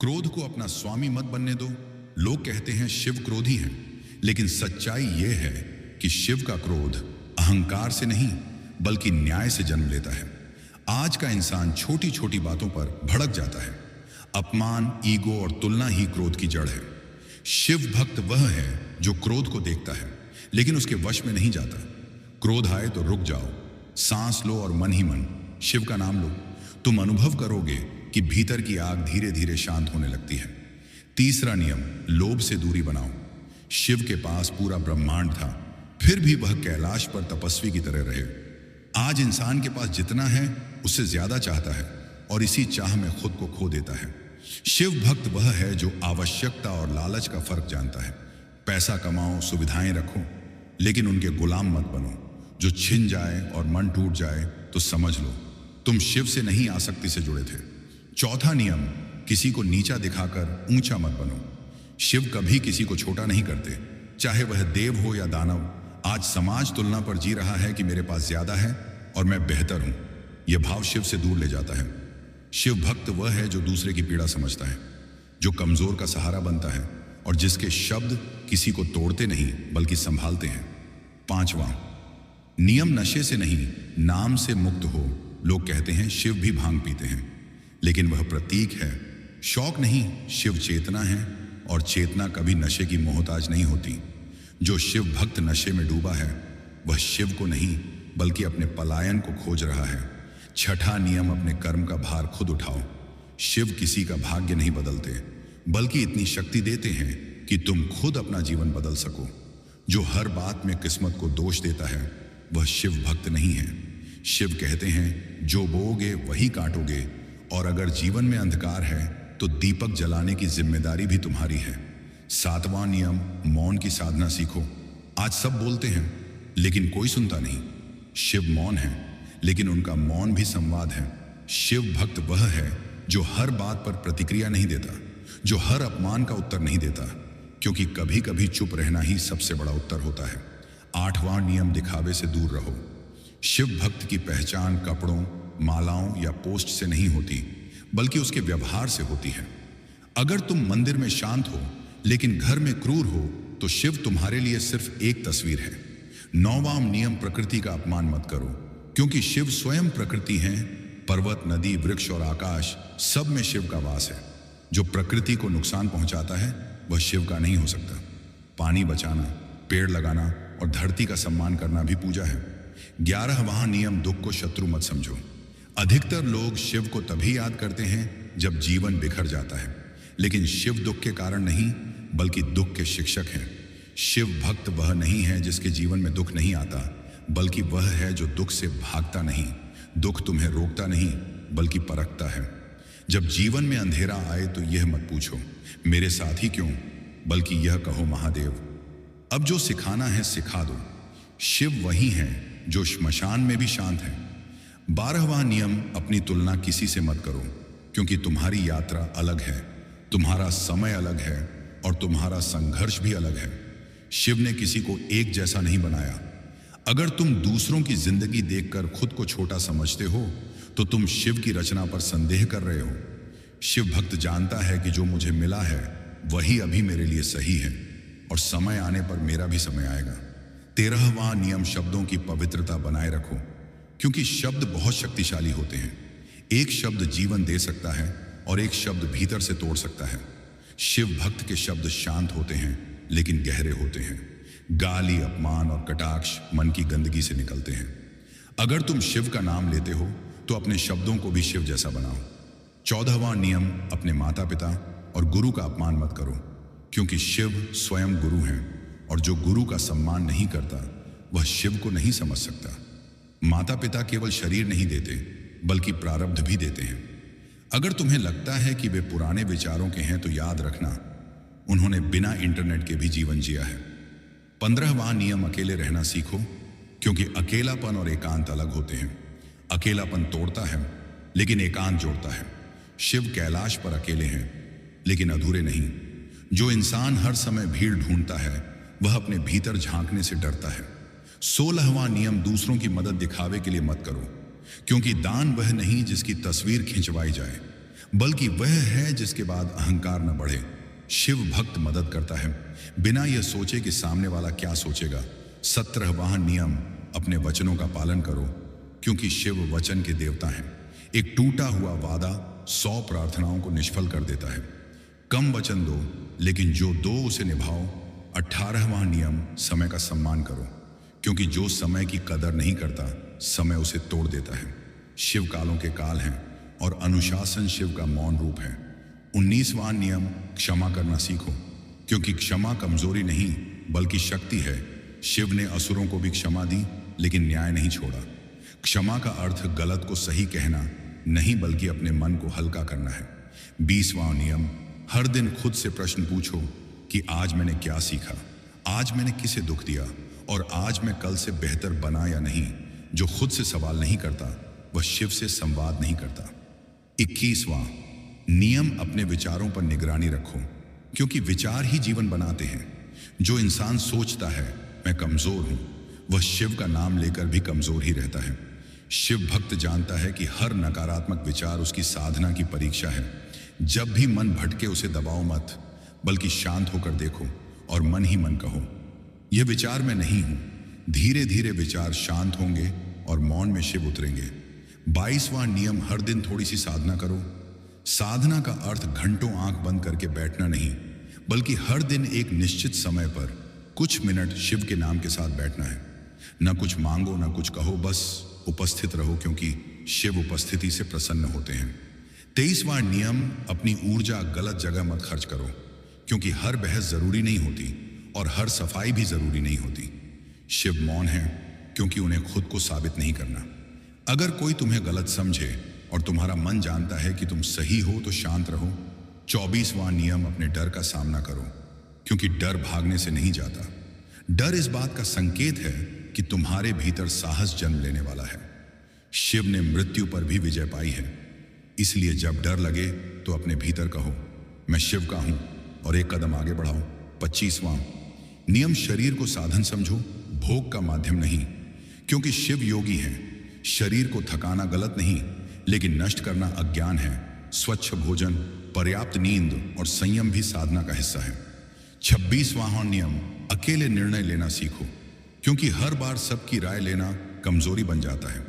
क्रोध को अपना स्वामी मत बनने दो। लोग कहते हैं शिव क्रोधी हैं, लेकिन सच्चाई यह है कि शिव का क्रोध अहंकार से नहीं बल्कि न्याय से जन्म लेता है। आज का इंसान छोटी छोटी बातों पर भड़क जाता है। अपमान, ईगो और तुलना ही क्रोध की जड़ है। शिव भक्त वह है जो क्रोध को देखता है लेकिन उसके वश में नहीं जाता। क्रोध आए तो रुक जाओ, सांस लो और मन ही मन शिव का नाम लो। तुम अनुभव करोगे कि भीतर की आग धीरे धीरे शांत होने लगती है। तीसरा नियम, लोभ से दूरी बनाओ। शिव के पास पूरा ब्रह्मांड था, फिर भी वह कैलाश पर तपस्वी की तरह रहे। आज इंसान के पास जितना है उससे ज्यादा चाहता है और इसी चाह में खुद को खो देता है। शिव भक्त वह है जो आवश्यकता और लालच का फर्क जानता है। पैसा कमाओ, सुविधाएं रखो, लेकिन उनके गुलाम मत बनो। जो छिन जाए और मन टूट जाए तो समझ लो तुम शिव से नहीं आसक्ति से जुड़े थे। चौथा नियम, किसी को नीचा दिखाकर ऊंचा मत बनो। शिव कभी किसी को छोटा नहीं करते, चाहे वह देव हो या दानव। आज समाज तुलना पर जी रहा है कि मेरे पास ज्यादा है और मैं बेहतर हूं। यह भाव शिव से दूर ले जाता है। शिव भक्त वह है जो दूसरे की पीड़ा समझता है, जो कमजोर का सहारा बनता है और जिसके शब्द किसी को तोड़ते नहीं बल्कि संभालते हैं। पांचवा नियम, नशे से नहीं नाम से मुक्त हो। लोग कहते हैं शिव भी भांग पीते हैं, लेकिन वह प्रतीक है। शौक नहीं, शिव चेतना है और चेतना कभी नशे की मोहताज नहीं होती। जो शिव भक्त नशे में डूबा है वह शिव को नहीं बल्कि अपने पलायन को खोज रहा है। छठा नियम, अपने कर्म का भार खुद उठाओ। शिव किसी का भाग्य नहीं बदलते बल्कि इतनी शक्ति देते हैं कि तुम खुद अपना जीवन बदल सको। जो हर बात में किस्मत को दोष देता है वह शिव भक्त नहीं है। शिव कहते हैं जो बोओगे वही काटोगे, और अगर जीवन में अंधकार है तो दीपक जलाने की जिम्मेदारी भी तुम्हारी है। सातवां नियम, मौन की साधना सीखो। आज सब बोलते हैं लेकिन कोई सुनता नहीं। शिव मौन है लेकिन उनका मौन भी संवाद है। शिव भक्त वह है जो हर बात पर प्रतिक्रिया नहीं देता, जो हर अपमान का उत्तर नहीं देता, क्योंकि कभी कभी चुप रहना ही सबसे बड़ा उत्तर होता है। आठवां नियम, दिखावे से दूर रहो। शिव भक्त की पहचान कपड़ों, मालाओं या पोस्ट से नहीं होती बल्कि उसके व्यवहार से होती है। अगर तुम मंदिर में शांत हो लेकिन घर में क्रूर हो तो शिव तुम्हारे लिए सिर्फ एक तस्वीर है। नौवां नियम, प्रकृति का अपमान मत करो, क्योंकि शिव स्वयं प्रकृति हैं। पर्वत, नदी, वृक्ष और आकाश, सब में शिव का वास है। जो प्रकृति को नुकसान पहुंचाता है वह शिव का नहीं हो सकता। पानी बचाना, पेड़ लगाना और धरती का सम्मान करना भी पूजा है। 11वां नियम, दुख को शत्रु मत समझो। अधिकतर लोग शिव को तभी याद करते हैं जब जीवन बिखर जाता है, लेकिन शिव दुख के कारण नहीं बल्कि दुख के शिक्षक हैं। शिव भक्त वह नहीं है जिसके जीवन में दुख नहीं आता, बल्कि वह है जो दुख से भागता नहीं। दुख तुम्हें रोकता नहीं बल्कि परखता है। जब जीवन में अंधेरा आए तो यह मत पूछो मेरे साथ ही क्यों, बल्कि यह कहो महादेव अब जो सिखाना है सिखा दो। शिव वही है जो श्मशान में भी शांत है। 12वां नियम, अपनी तुलना किसी से मत करो, क्योंकि तुम्हारी यात्रा अलग है, तुम्हारा समय अलग है और तुम्हारा संघर्ष भी अलग है। शिव ने किसी को एक जैसा नहीं बनाया। अगर तुम दूसरों की जिंदगी देखकर खुद को छोटा समझते हो तो तुम शिव की रचना पर संदेह कर रहे हो। शिव भक्त जानता है कि जो मुझे मिला है वही अभी मेरे लिए सही है और समय आने पर मेरा भी समय आएगा। 13वां नियम, शब्दों की पवित्रता बनाए रखो, क्योंकि शब्द बहुत शक्तिशाली होते हैं। एक शब्द जीवन दे सकता है और एक शब्द भीतर से तोड़ सकता है। शिव भक्त के शब्द शांत होते हैं लेकिन गहरे होते हैं। गाली, अपमान और कटाक्ष मन की गंदगी से निकलते हैं। अगर तुम शिव का नाम लेते हो तो अपने शब्दों को भी शिव जैसा बनाओ। 14वां नियम, अपने माता पिता और गुरु का अपमान मत करो, क्योंकि शिव स्वयं गुरु हैं और जो गुरु का सम्मान नहीं करता वह शिव को नहीं समझ सकता। माता पिता केवल शरीर नहीं देते बल्कि प्रारब्ध भी देते हैं। अगर तुम्हें लगता है कि वे पुराने विचारों के हैं तो याद रखना उन्होंने बिना इंटरनेट के भी जीवन जिया है। 15वां नियम, अकेले रहना सीखो, क्योंकि अकेलापन और एकांत अलग होते हैं। अकेलापन तोड़ता है लेकिन एकांत जोड़ता है। शिव कैलाश पर अकेले हैं लेकिन अधूरे नहीं। जो इंसान हर समय भीड़ ढूंढता है वह अपने भीतर झांकने से डरता है। 16वां नियम, दूसरों की मदद दिखावे के लिए मत करो, क्योंकि दान वह नहीं जिसकी तस्वीर खिंचवाई जाए, बल्कि वह है जिसके बाद अहंकार न बढ़े। शिव भक्त मदद करता है बिना यह सोचे कि सामने वाला क्या सोचेगा। 17वां नियम, अपने वचनों का पालन करो, क्योंकि शिव वचन के देवता हैं। एक टूटा हुआ वादा 100 प्रार्थनाओं को निष्फल कर देता है। कम वचन दो, लेकिन जो दो उसे निभाओ। 18वां नियम, समय का सम्मान करो, क्योंकि जो समय की कदर नहीं करता, समय उसे तोड़ देता है। शिव कालों के काल हैं और अनुशासन शिव का मौन रूप है। 19वां नियम, क्षमा करना सीखो, क्योंकि क्षमा कमजोरी नहीं बल्कि शक्ति है। शिव ने असुरों को भी क्षमा दी, लेकिन न्याय नहीं छोड़ा। क्षमा का अर्थ गलत को सही कहना नहीं बल्कि अपने मन को हल्का करना है। 20वां नियम, हर दिन खुद से प्रश्न पूछो कि आज मैंने क्या सीखा, आज मैंने किसे दुख दिया और आज मैं कल से बेहतर बना या नहीं। जो खुद से सवाल नहीं करता वह शिव से संवाद नहीं करता। 21वां नियम, अपने विचारों पर निगरानी रखो, क्योंकि विचार ही जीवन बनाते हैं। जो इंसान सोचता है मैं कमजोर हूं, वह शिव का नाम लेकर भी कमजोर ही रहता है। शिव भक्त जानता है कि हर नकारात्मक विचार उसकी साधना की परीक्षा है। जब भी मन भटके उसे दबाओ मत, बल्कि शांत होकर देखो और मन ही मन कहो, यह विचार मैं नहीं हूं। धीरे धीरे विचार शांत होंगे और मौन में शिव उतरेंगे। 22वां नियम, हर दिन थोड़ी सी साधना करो। साधना का अर्थ घंटों आंख बंद करके बैठना नहीं, बल्कि हर दिन एक निश्चित समय पर कुछ मिनट शिव के नाम के साथ बैठना है। न कुछ मांगो न कुछ कहो, बस उपस्थित रहो, क्योंकि शिव उपस्थिति से प्रसन्न होते हैं। 23वां नियम, अपनी ऊर्जा गलत जगह मत खर्च करो, क्योंकि हर बहस जरूरी नहीं होती और हर सफाई भी जरूरी नहीं होती। शिव मौन है क्योंकि उन्हें खुद को साबित नहीं करना। अगर कोई तुम्हें गलत समझे और तुम्हारा मन जानता है कि तुम सही हो तो शांत रहो। 24वां नियम, अपने डर का सामना करो, क्योंकि डर भागने से नहीं जाता। डर इस बात का संकेत है कि तुम्हारे भीतर साहस जन्म लेने वाला है। शिव ने मृत्यु पर भी विजय पाई है, इसलिए जब डर लगे तो अपने भीतर कहो मैं शिव का हूं और एक कदम आगे बढ़ाओ। 25वां नियम, शरीर को साधन समझो, भोग का माध्यम नहीं, क्योंकि शिव योगी हैं। शरीर को थकाना गलत नहीं, लेकिन नष्ट करना अज्ञान है। स्वच्छ भोजन, पर्याप्त नींद और संयम भी साधना का हिस्सा है। 26वां नियम, अकेले निर्णय लेना सीखो, क्योंकि हर बार सबकी राय लेना कमजोरी बन जाता है।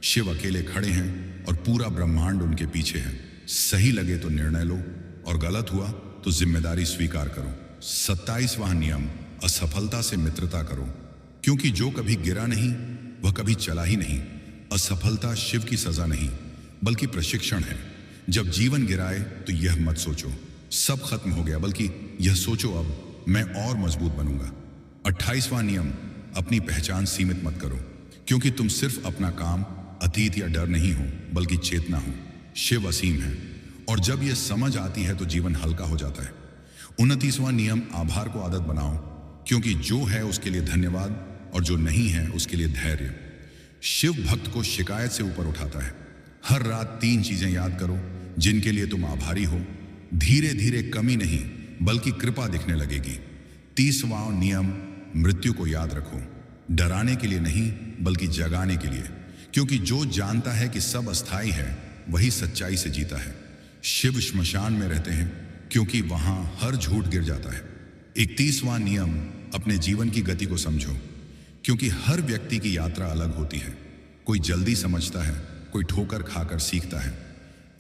शिव अकेले खड़े हैं और पूरा ब्रह्मांड उनके पीछे है। सही लगे तो निर्णय लो और गलत हुआ तो जिम्मेदारी स्वीकार करो। 27वां नियम, असफलता से मित्रता करो, क्योंकि जो कभी गिरा नहीं वह कभी चला ही नहीं। असफलता शिव की सजा नहीं बल्कि प्रशिक्षण है। जब जीवन गिराए तो यह मत सोचो सब खत्म हो गया, बल्कि यह सोचो अब मैं और मजबूत बनूंगा। 28वां नियम, अपनी पहचान सीमित मत करो, क्योंकि तुम सिर्फ अपना काम, अतीत या डर नहीं हो बल्कि चेतना हो। शिव असीम है और जब यह समझ आती है तो जीवन हल्का हो जाता है। 29वां नियम, आभार को आदत बनाओ, क्योंकि जो है उसके लिए धन्यवाद और जो नहीं है उसके लिए धैर्य। शिव भक्त को शिकायत से ऊपर उठाता है। हर रात 3 चीजें याद करो जिनके लिए तुम आभारी हो। धीरे धीरे कमी नहीं बल्कि कृपा दिखने लगेगी। 30वां नियम, मृत्यु को याद रखो, डराने के लिए नहीं बल्कि जगाने के लिए, क्योंकि जो जानता है कि सब अस्थाई है वही सच्चाई से जीता है। शिव श्मशान में रहते हैं क्योंकि वहां हर झूठ गिर जाता है। 31वां नियम, अपने जीवन की गति को समझो, क्योंकि हर व्यक्ति की यात्रा अलग होती है। कोई जल्दी समझता है, कोई ठोकर खाकर सीखता है,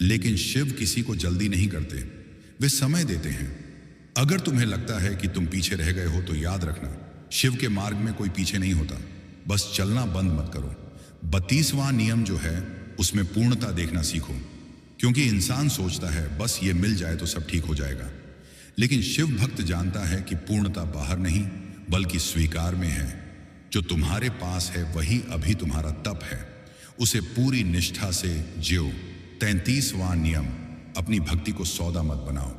लेकिन शिव किसी को जल्दी नहीं करते, वे समय देते हैं। अगर तुम्हें लगता है कि तुम पीछे रह गए हो तो याद रखना, शिव के मार्ग में कोई पीछे नहीं होता, बस चलना बंद मत करो। 32वां नियम जो है उसमें पूर्णता देखना सीखो, क्योंकि इंसान सोचता है बस ये मिल जाए तो सब ठीक हो जाएगा, लेकिन शिव भक्त जानता है कि पूर्णता बाहर नहीं बल्कि स्वीकार में है। जो तुम्हारे पास है वही अभी तुम्हारा तप है, उसे पूरी निष्ठा से जियो। 33वां नियम, अपनी भक्ति को सौदा मत बनाओ,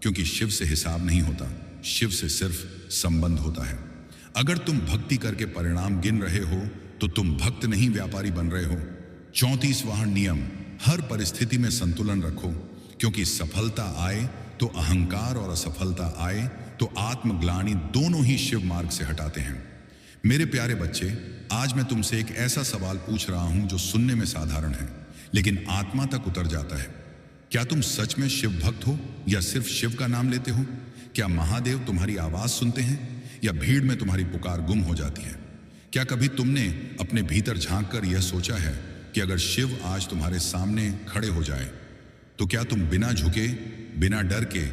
क्योंकि शिव से हिसाब नहीं होता, शिव से सिर्फ संबंध होता है। अगर तुम भक्ति करके परिणाम गिन रहे हो तो तुम भक्त नहीं व्यापारी बन रहे हो। 34वां नियम, हर परिस्थिति में संतुलन रखो, क्योंकि सफलता आए तो अहंकार और असफलता आए तो आत्मग्लानि दोनों ही शिव मार्ग से हटाते हैं। मेरे प्यारे बच्चे, आज मैं तुमसे एक ऐसा सवाल पूछ रहा हूं जो सुनने में साधारण है लेकिन आत्मा तक उतर जाता है। क्या तुम सच में शिव भक्त हो या सिर्फ शिव का नाम लेते हो? क्या महादेव तुम्हारी आवाज सुनते हैं या भीड़ में तुम्हारी पुकार गुम हो जाती है? क्या कभी तुमने अपने भीतर झांक कर यह सोचा है कि अगर शिव आज तुम्हारे सामने खड़े हो जाए तो क्या तुम बिना झुके, बिना डर के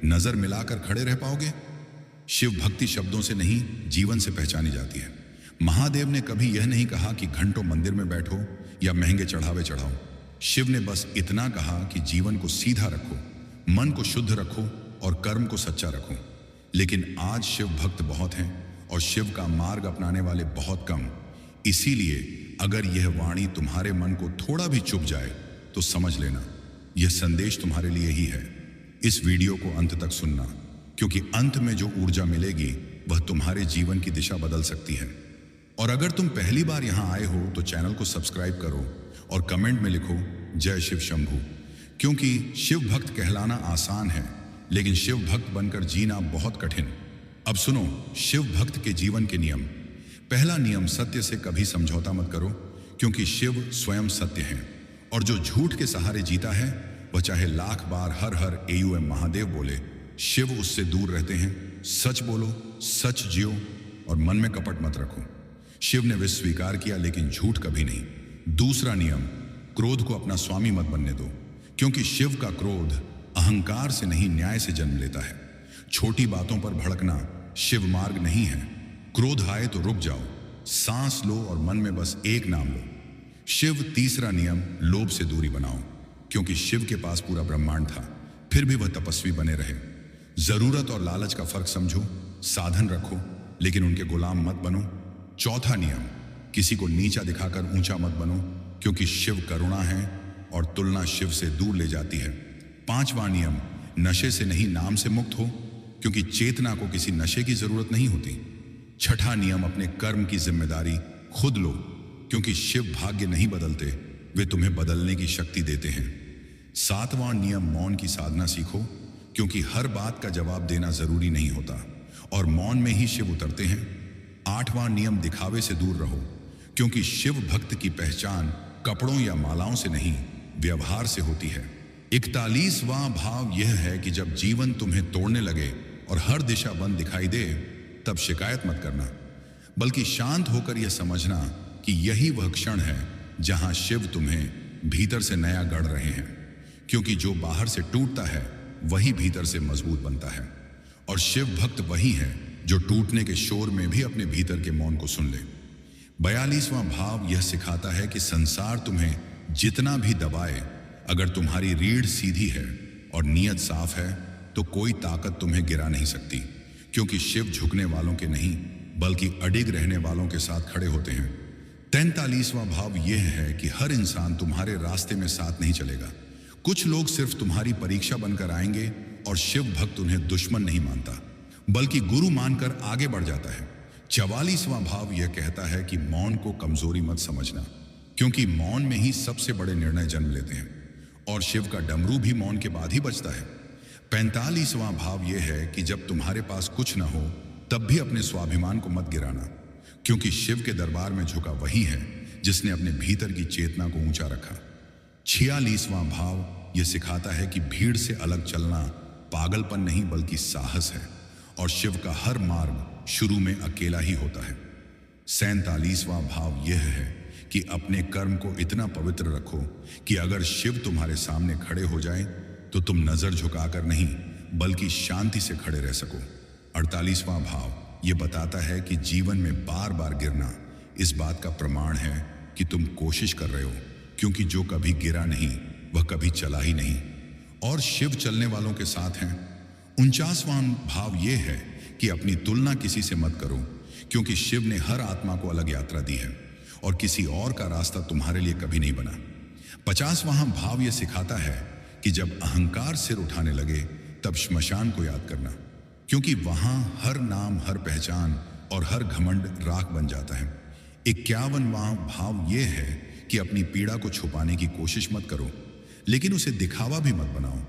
नजर मिलाकर खड़े रह पाओगे? शिव भक्ति शब्दों से नहीं, जीवन से पहचानी जाती है। महादेव ने कभी यह नहीं कहा कि घंटों मंदिर में बैठो या महंगे चढ़ावे चढ़ाओ। शिव ने बस इतना कहा कि जीवन को सीधा रखो, मन को शुद्ध रखो और कर्म को सच्चा रखो। लेकिन आज शिव भक्त बहुत हैं और शिव का मार्ग अपनाने वाले बहुत कम। इसीलिए अगर यह वाणी तुम्हारे मन को थोड़ा भी चुभ जाए तो समझ लेना यह संदेश तुम्हारे लिए ही है। इस वीडियो को अंत तक सुनना, क्योंकि अंत में जो ऊर्जा मिलेगी वह तुम्हारे जीवन की दिशा बदल सकती है। और अगर तुम पहली बार यहां आए हो तो चैनल को सब्सक्राइब करो और कमेंट में लिखो जय शिव शंभू। क्योंकि शिव भक्त कहलाना आसान है, लेकिन शिव भक्त बनकर जीना बहुत कठिन। अब सुनो शिव भक्त के जीवन के नियम। पहला नियम, सत्य से कभी समझौता मत करो, क्योंकि शिव स्वयं सत्य है और जो झूठ के सहारे जीता है वह चाहे लाख बार हर हर AUM महादेव बोले, शिव उससे दूर रहते हैं। सच बोलो, सच जियो और मन में कपट मत रखो। शिव ने विष स्वीकार किया लेकिन झूठ कभी नहीं। दूसरा नियम, क्रोध को अपना स्वामी मत बनने दो, क्योंकि शिव का क्रोध अहंकार से नहीं, न्याय से जन्म लेता है। छोटी बातों पर भड़कना शिव मार्ग नहीं है। क्रोध आए तो रुक जाओ, सांस लो और मन में बस एक नाम लो, शिव। तीसरा नियम, लोभ से दूरी बनाओ, क्योंकि शिव के पास पूरा ब्रह्मांड था, फिर भी वह तपस्वी बने रहे। जरूरत और लालच का फर्क समझो, साधन रखो लेकिन उनके गुलाम मत बनो। चौथा नियम, किसी को नीचा दिखाकर ऊंचा मत बनो, क्योंकि शिव करुणा है और तुलना शिव से दूर ले जाती है। पांचवा नियम, नशे से नहीं, नाम से मुक्त हो, क्योंकि चेतना को किसी नशे की जरूरत नहीं होती। छठा नियम, अपने कर्म की जिम्मेदारी खुद लो, क्योंकि शिव भाग्य नहीं बदलते, वे तुम्हें बदलने की शक्ति देते हैं। सातवां नियम, मौन की साधना सीखो, क्योंकि हर बात का जवाब देना जरूरी नहीं होता और मौन में ही शिव उतरते हैं। आठवां नियम, दिखावे से दूर रहो, क्योंकि शिव भक्त की पहचान कपड़ों या मालाओं से नहीं, व्यवहार से होती है। 41वां भाव यह है कि जब जीवन तुम्हें तोड़ने लगे और हर दिशा बंद दिखाई दे, तब शिकायत मत करना, बल्कि शांत होकर यह समझना कि यही वह क्षण है जहां शिव तुम्हें भीतर से नया गढ़ रहे हैं। क्योंकि जो बाहर से टूटता है वही भीतर से मजबूत बनता है, और शिव भक्त वही है जो टूटने के शोर में भी अपने भीतर के मौन को सुन ले। 42वां भाव यह सिखाता है कि संसार तुम्हें जितना भी दबाए, अगर तुम्हारी रीढ़ सीधी है और नीयत साफ है तो कोई ताकत तुम्हें गिरा नहीं सकती, क्योंकि शिव झुकने वालों के नहीं बल्कि अडिग रहने वालों के साथ खड़े होते हैं। 43वां भाव यह है कि हर इंसान तुम्हारे रास्ते में साथ नहीं चलेगा। कुछ लोग सिर्फ तुम्हारी परीक्षा बनकर आएंगे और शिव भक्त उन्हें दुश्मन नहीं मानता बल्कि गुरु मानकर आगे बढ़ जाता है। 44वां भाव यह कहता है कि मौन को कमजोरी मत समझना, क्योंकि मौन में ही सबसे बड़े निर्णय जन्म लेते हैं और शिव का डमरू भी मौन के बाद ही बजता है। 45वां भाव यह है कि जब तुम्हारे पास कुछ ना हो तब भी अपने स्वाभिमान को मत गिराना, क्योंकि शिव के दरबार में झुका वही है जिसने अपने भीतर की चेतना को ऊंचा रखा। 46वां भाव यह सिखाता है कि भीड़ से अलग चलना पागलपन नहीं बल्कि साहस है, और शिव का हर मार्ग शुरू में अकेला ही होता है। 47वां भाव यह है कि अपने कर्म को इतना पवित्र रखो कि अगर शिव तुम्हारे सामने खड़े हो जाए तो तुम नजर झुकाकर नहीं बल्कि शांति से खड़े रह सको। 48वां भाव यह बताता है कि जीवन में बार बार गिरना इस बात का प्रमाण है कि तुम कोशिश कर रहे हो, क्योंकि जो कभी गिरा नहीं वह कभी चला ही नहीं, और शिव चलने वालों के साथ हैं। 49वां भाव यह है कि अपनी तुलना किसी से मत करो, क्योंकि शिव ने हर आत्मा को अलग यात्रा दी है और किसी और का रास्ता तुम्हारे लिए कभी नहीं बना। 50वां भाव यह सिखाता है कि जब अहंकार सिर उठाने लगे तब श्मशान को याद करना, क्योंकि वहां हर नाम, हर पहचान और हर घमंड राख बन जाता है। 51वां भाव यह है कि अपनी पीड़ा को छुपाने की कोशिश मत करो, लेकिन उसे दिखावा भी मत बनाओ,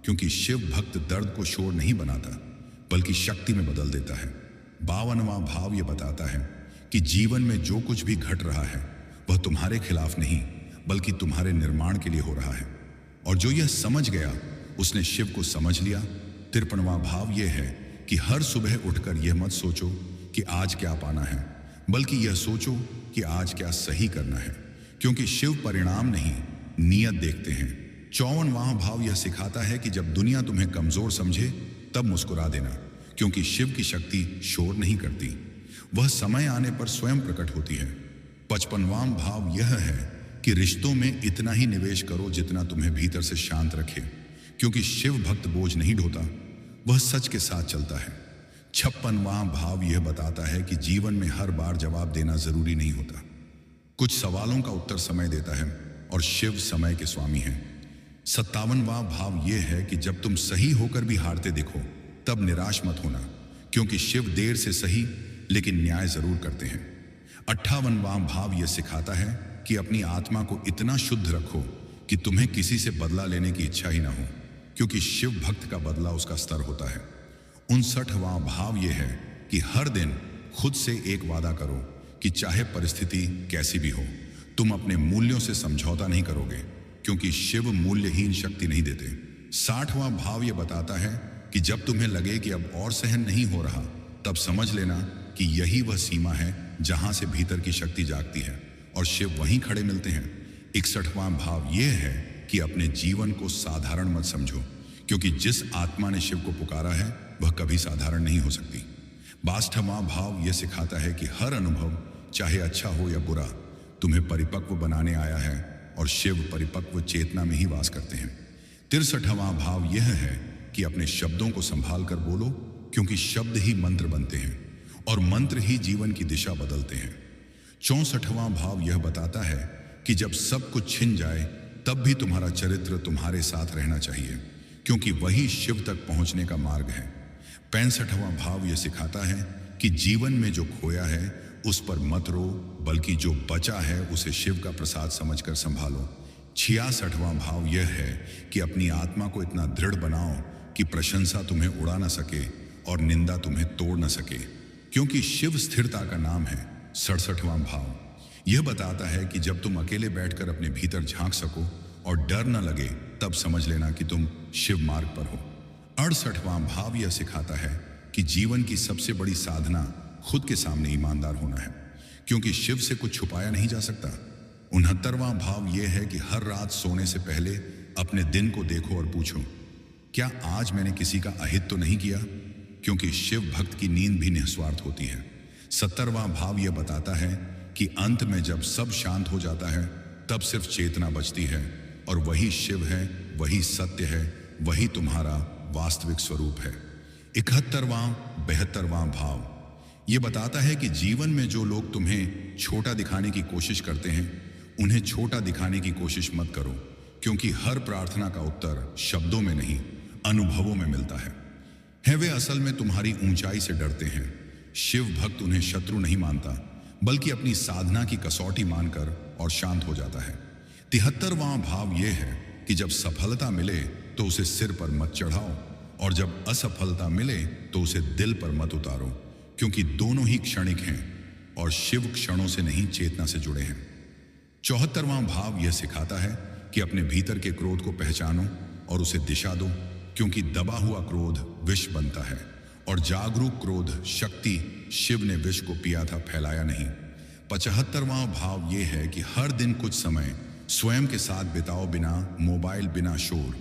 क्योंकि शिव भक्त दर्द को शोर नहीं बनाता बल्कि शक्ति में बदल देता है। 52वां भाव यह बताता है कि जीवन में जो कुछ भी घट रहा है वह तुम्हारे खिलाफ नहीं बल्कि तुम्हारे निर्माण के लिए हो रहा है। और जो यह समझ गया उसने शिव को समझ लिया। 53वां भाव यह है कि हर सुबह उठकर यह मत सोचो कि आज क्या पाना है, बल्कि यह सोचो कि आज क्या सही करना है, क्योंकि शिव परिणाम नहीं नियत देखते हैं। 54वां भाव यह सिखाता है कि जब दुनिया तुम्हें कमजोर समझे तब मुस्कुरा देना, क्योंकि शिव की शक्ति शोर नहीं करती, वह समय आने पर स्वयं प्रकट होती है। 55वां भाव यह है कि रिश्तों में इतना ही निवेश करो जितना तुम्हें भीतर से शांत रखे, क्योंकि शिव भक्त बोझ नहीं ढोता, वह सच के साथ चलता है। 56वां भाव यह बताता है कि जीवन में हर बार जवाब देना जरूरी नहीं होता, कुछ सवालों का उत्तर समय देता है और शिव समय के स्वामी हैं। 57वां भाव यह है कि जब तुम सही होकर भी हारते दिखो तब निराश मत होना, क्योंकि शिव देर से सही लेकिन न्याय जरूर करते हैं। 58वां भाव यह सिखाता है कि अपनी आत्मा को इतना शुद्ध रखो कि तुम्हें किसी से बदला लेने की इच्छा ही ना हो, क्योंकि शिव भक्त का बदला उसका स्तर होता है। 59वां भाव यह है कि हर दिन खुद से एक वादा करो कि चाहे परिस्थिति कैसी भी हो तुम अपने मूल्यों से समझौता नहीं करोगे, क्योंकि शिव मूल्यहीन शक्ति नहीं देते। 60वां भाव यह बताता है कि जब तुम्हें लगे कि अब और सहन नहीं हो रहा तब समझ लेना कि यही वह सीमा है जहां से भीतर की शक्ति जागती है और शिव वहीं खड़े मिलते हैं। 61वां भाव यह है कि अपने जीवन को साधारण मत समझो, क्योंकि जिस आत्मा ने शिव को पुकारा है वह कभी साधारण नहीं हो सकती। 62वां भाव यह सिखाता है कि हर अनुभव चाहे अच्छा हो या बुरा तुम्हें परिपक्व बनाने आया है और शिव परिपक्व चेतना में ही वास करते हैं। 63वां भाव यह है कि अपने शब्दों को संभाल कर बोलो, क्योंकि शब्द ही मंत्र बनते हैं और मंत्र ही जीवन की दिशा बदलते हैं। 64वां भाव यह बताता है कि जब सब कुछ छिन जाए तब भी तुम्हारा चरित्र तुम्हारे साथ रहना चाहिए, क्योंकि वही शिव तक पहुंचने का मार्ग है। 65वां भाव यह सिखाता है कि जीवन में जो खोया है उस पर मत रो, बल्कि जो बचा है उसे शिव का प्रसाद समझकर संभालो। 66वां भाव यह है कि अपनी आत्मा को इतना दृढ़ बनाओ कि प्रशंसा तुम्हें उड़ा न सके और निंदा तुम्हें तोड़ न सके, क्योंकि शिव स्थिरता का नाम है। 67वां भाव यह बताता है कि जब तुम अकेले बैठकर अपने भीतर झांक सको और डर न लगे तब समझ लेना कि तुम शिव मार्ग पर हो। 68वां भाव यह सिखाता है कि जीवन की सबसे बड़ी साधना खुद के सामने ईमानदार होना है, क्योंकि शिव से कुछ छुपाया नहीं जा सकता। 69वां भाव यह है कि हर रात सोने से पहले अपने दिन को देखो और पूछो, क्या आज मैंने किसी का अहित तो नहीं किया, क्योंकि शिव भक्त की नींद भी निस्वार्थ होती है। 70वां भाव यह बताता है कि अंत में जब सब शांत हो जाता है तब सिर्फ चेतना बचती है और वही शिव है, वही सत्य है, वही तुम्हारा वास्तविक स्वरूप है। 72वां भाव यह बताता है कि जीवन में जो लोग तुम्हें छोटा दिखाने की कोशिश करते हैं उन्हें छोटा दिखाने की कोशिश मत करो, क्योंकि हर प्रार्थना का उत्तर शब्दों में नहीं अनुभवों में मिलता है। वे असल में तुम्हारी ऊंचाई से डरते हैं। शिव भक्त उन्हें शत्रु नहीं मानता, बल्कि अपनी साधना की कसौटी मानकर और शांत हो जाता है। 73वां भाव यह है कि जब सफलता मिले तो उसे सिर पर मत चढ़ाओ और जब असफलता मिले तो उसे दिल पर मत उतारो, क्योंकि दोनों ही क्षणिक हैं और शिव क्षणों से नहीं चेतना से जुड़े हैं। 74वां भाव यह सिखाता है कि अपने भीतर के क्रोध को पहचानो और उसे दिशा दो, क्योंकि दबा हुआ क्रोध विष बनता है और जागरूक क्रोध शक्ति। शिव ने विष को पिया था, फैलाया नहीं। 75वां भाव यह है कि हर दिन कुछ समय स्वयं के साथ बिताओ, बिना मोबाइल, बिना शोर,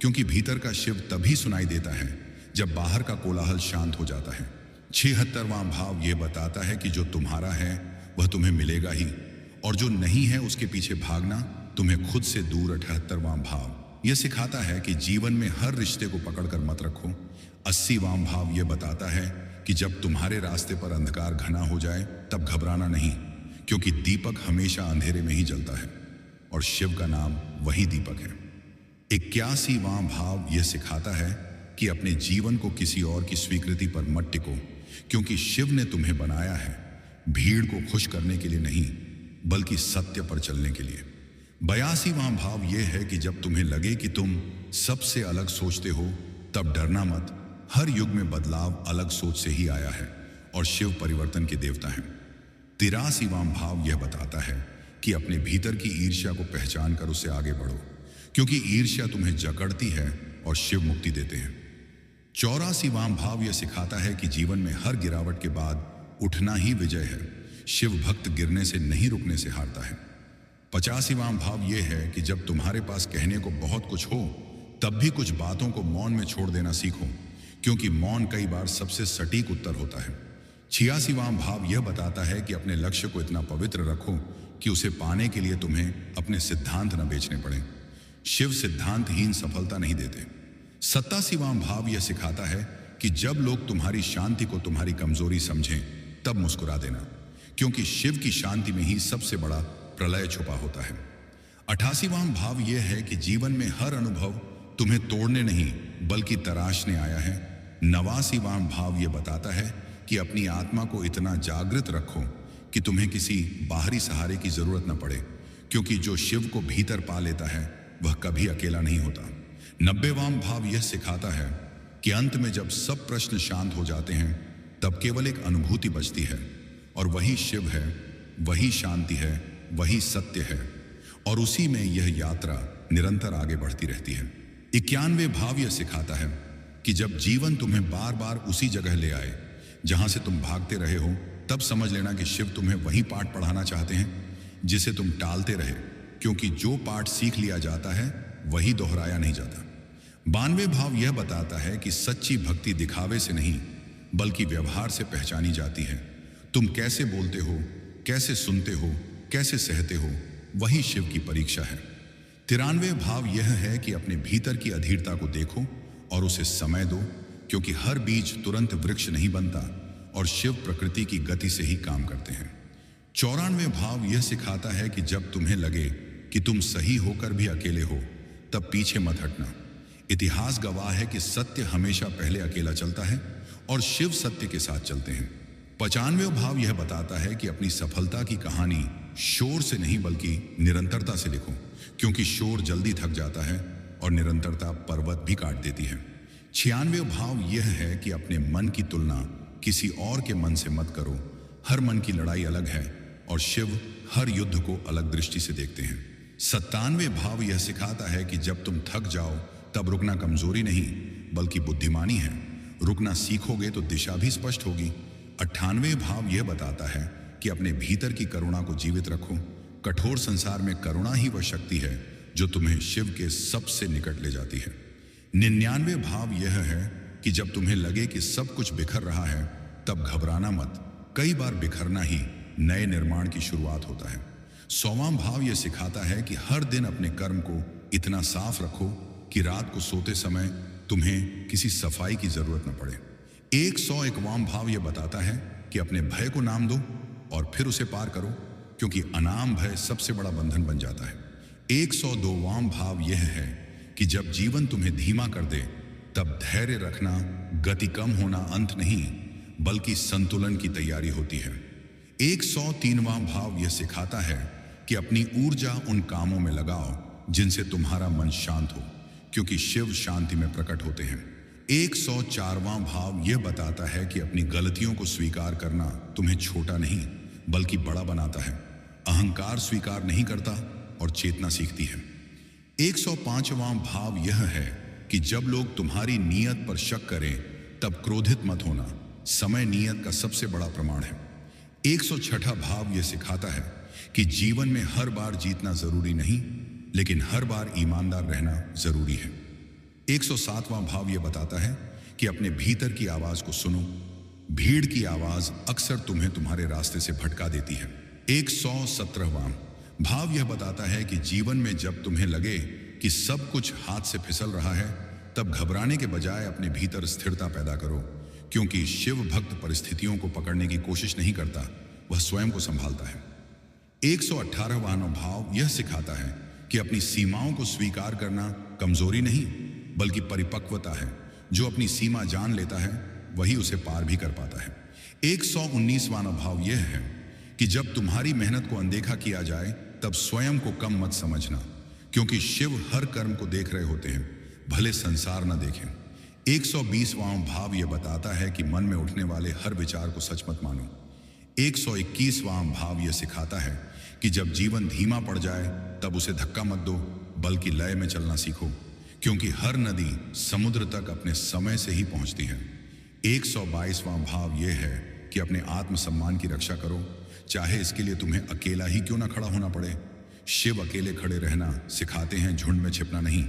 क्योंकि भीतर का शिव तभी सुनाई देता है जब बाहर का कोलाहल शांत हो जाता है। 76वां भाव यह बताता है कि जो तुम्हारा है वह तुम्हें मिलेगा ही, और जो नहीं है उसके पीछे भागना तुम्हें खुद से दूर। 78वां भाव यह सिखाता है कि जीवन में हर रिश्ते को पकड़कर मत रखो। 80वां भाव यह बताता है कि जब तुम्हारे रास्ते पर अंधकार घना हो जाए तब घबराना नहीं, क्योंकि दीपक हमेशा अंधेरे में ही जलता है और शिव का नाम वही दीपक है। 81वां भाव यह सिखाता है कि अपने जीवन को किसी और की स्वीकृति पर मत टिको, क्योंकि शिव ने तुम्हें बनाया है भीड़ को खुश करने के लिए नहीं, बल्कि सत्य पर चलने के लिए। 82वां भाव यह है कि जब तुम्हें लगे कि तुम सबसे अलग सोचते हो तब डरना मत। हर युग में बदलाव अलग सोच से ही आया है और शिव परिवर्तन के देवता हैं। 83वां भाव यह बताता है कि अपने भीतर की ईर्ष्या को पहचान कर उससे आगे बढ़ो, क्योंकि ईर्ष्या तुम्हें जकड़ती है और शिव मुक्ति देते हैं। 84वां भाव यह सिखाता है कि जीवन में हर गिरावट के बाद उठना ही विजय है। शिव भक्त गिरने से नहीं, रुकने से हारता है। 85वां भाव यह है कि जब तुम्हारे पास कहने को बहुत कुछ हो, तब भी कुछ बातों को मौन में छोड़ देना सीखो, क्योंकि मौन कई बार सबसे सटीक उत्तर होता है। 86वां भाव यह बताता है कि अपने लक्ष्य को इतना पवित्र रखो कि उसे पाने के लिए तुम्हें अपने सिद्धांत न बेचने पड़े। शिव सिद्धांतहीन सफलता नहीं देते। 87वां भाव यह सिखाता है कि जब लोग तुम्हारी शांति को तुम्हारी कमजोरी समझें, तब मुस्कुरा देना, क्योंकि शिव की शांति में ही सबसे बड़ा प्रलय छुपा होता है। 88वां भाव यह है कि जीवन में हर अनुभव तुम्हें तोड़ने नहीं, बल्कि तराशने आया है। 89वां भाव यह बताता है कि अपनी आत्मा को इतना जागृत रखो कि तुम्हें किसी बाहरी सहारे की जरूरत न पड़े, क्योंकि जो शिव को भीतर पा लेता है वह कभी अकेला नहीं होता। 90वां भाव यह सिखाता है कि अंत में जब सब प्रश्न शांत हो जाते हैं, तब केवल एक अनुभूति बचती है, और वही शिव है, वही शांति है, वही सत्य है, और उसी में यह यात्रा निरंतर आगे बढ़ती रहती है। 91वें भाव यह सिखाता है कि जब जीवन तुम्हें बार बार उसी जगह ले आए जहां से तुम भागते रहे हो, तब समझ लेना कि शिव तुम्हें वही पाठ पढ़ाना चाहते हैं जिसे तुम टालते रहे, क्योंकि जो पाठ सीख लिया जाता है वही दोहराया नहीं जाता। 92वें भाव यह बताता है कि सच्ची भक्ति दिखावे से नहीं, बल्कि व्यवहार से पहचानी जाती है। तुम कैसे बोलते हो, कैसे सुनते हो, कैसे सहते हो, वही शिव की परीक्षा है। 93वें भाव यह है कि अपने भीतर की अधीरता को देखो और उसे समय दो, क्योंकि हर बीज तुरंत वृक्ष नहीं बनता और शिव प्रकृति की गति से ही काम करते हैं। 94वें भाव यह सिखाता है कि जब तुम्हें लगे कि तुम सही होकर भी अकेले हो, तब पीछे मत हटना। इतिहास गवाह है कि सत्य हमेशा पहले अकेला चलता है और शिव सत्य के साथ चलते हैं। 95वां भाव यह बताता है कि अपनी सफलता की कहानी शोर से नहीं, बल्कि निरंतरता से लिखो, क्योंकि शोर जल्दी थक जाता है और निरंतरता पर्वत भी काट देती है। 96वां भाव यह है कि अपने मन की तुलना किसी और के मन से मत करो। हर मन की लड़ाई अलग है और शिव हर युद्ध को अलग दृष्टि से देखते हैं। 97वें भाव यह सिखाता है कि जब तुम थक जाओ, तब रुकना कमजोरी नहीं, बल्कि बुद्धिमानी है। रुकना सीखोगे तो दिशा भी स्पष्ट होगी। 98वें भाव यह बताता है कि अपने भीतर की करुणा को जीवित रखो। कठोर संसार में करुणा ही वह शक्ति है जो तुम्हें शिव के सबसे निकट ले जाती है। 99वें भाव यह है कि जब तुम्हें लगे कि सब कुछ बिखर रहा है, तब घबराना मत। कई बार बिखरना ही नए निर्माण की शुरुआत होता है। 100वां भाव यह सिखाता है कि हर दिन अपने कर्म को इतना साफ रखो कि रात को सोते समय तुम्हें किसी सफाई की जरूरत न पड़े। 101वां भाव यह बताता है कि अपने भय को नाम दो और फिर उसे पार करो, क्योंकि अनाम भय सबसे बड़ा बंधन बन जाता है। 102वां भाव यह है कि जब जीवन तुम्हें धीमा कर दे, तब धैर्य रखना, गति कम होना अंत नहीं, बल्कि संतुलन की तैयारी होती है। 103वां भाव यह सिखाता है कि अपनी ऊर्जा उन कामों में लगाओ जिनसे तुम्हारा मन शांत हो, क्योंकि शिव शांति में प्रकट होते हैं। 104वां भाव यह बताता है कि अपनी गलतियों को स्वीकार करना तुम्हें छोटा नहीं, बल्कि बड़ा बनाता है। अहंकार स्वीकार नहीं करता और चेतना सीखती है। 105वां भाव यह है कि जब लोग तुम्हारी नीयत पर शक करें, तब क्रोधित मत होना। समय नीयत का सबसे बड़ा प्रमाण है। 106वां भाव यह सिखाता है कि जीवन में हर बार जीतना जरूरी नहीं, लेकिन हर बार ईमानदार रहना जरूरी है। 107वां भाव यह बताता है कि अपने भीतर की आवाज को सुनो। भीड़ की आवाज अक्सर तुम्हें तुम्हारे रास्ते से भटका देती है। 117वां भाव यह बताता है कि जीवन में जब तुम्हें लगे कि सब कुछ हाथ से फिसल रहा है, तब घबराने के बजाय अपने भीतर स्थिरता पैदा करो, क्योंकि शिव भक्त परिस्थितियों को पकड़ने की कोशिश नहीं करता, वह स्वयं को संभालता है। 118वां भाव यह सिखाता है कि अपनी सीमाओं को स्वीकार करना कमजोरी नहीं, बल्कि परिपक्वता है। जो अपनी सीमा जान लेता है, वही उसे पार भी कर पाता है। 119वां भाव यह है कि जब तुम्हारी मेहनत को अनदेखा किया जाए, तब स्वयं को कम मत समझना, क्योंकि शिव हर कर्म को देख रहे होते हैं, भले संसार न देखें। 120वां भाव यह बताता है कि मन में उठने वाले हर विचार को सच मत मानो। 121वां भाव यह सिखाता है कि जब जीवन धीमा पड़ जाए, तब उसे धक्का मत दो, बल्कि लय में चलना सीखो, क्योंकि हर नदी समुद्र तक अपने समय से ही पहुंचती है। 122वां भाव यह है कि अपने आत्मसम्मान की रक्षा करो, चाहे इसके लिए तुम्हें अकेला ही क्यों ना खड़ा होना पड़े। शिव अकेले खड़े रहना सिखाते हैं, झुंड में छिपना नहीं।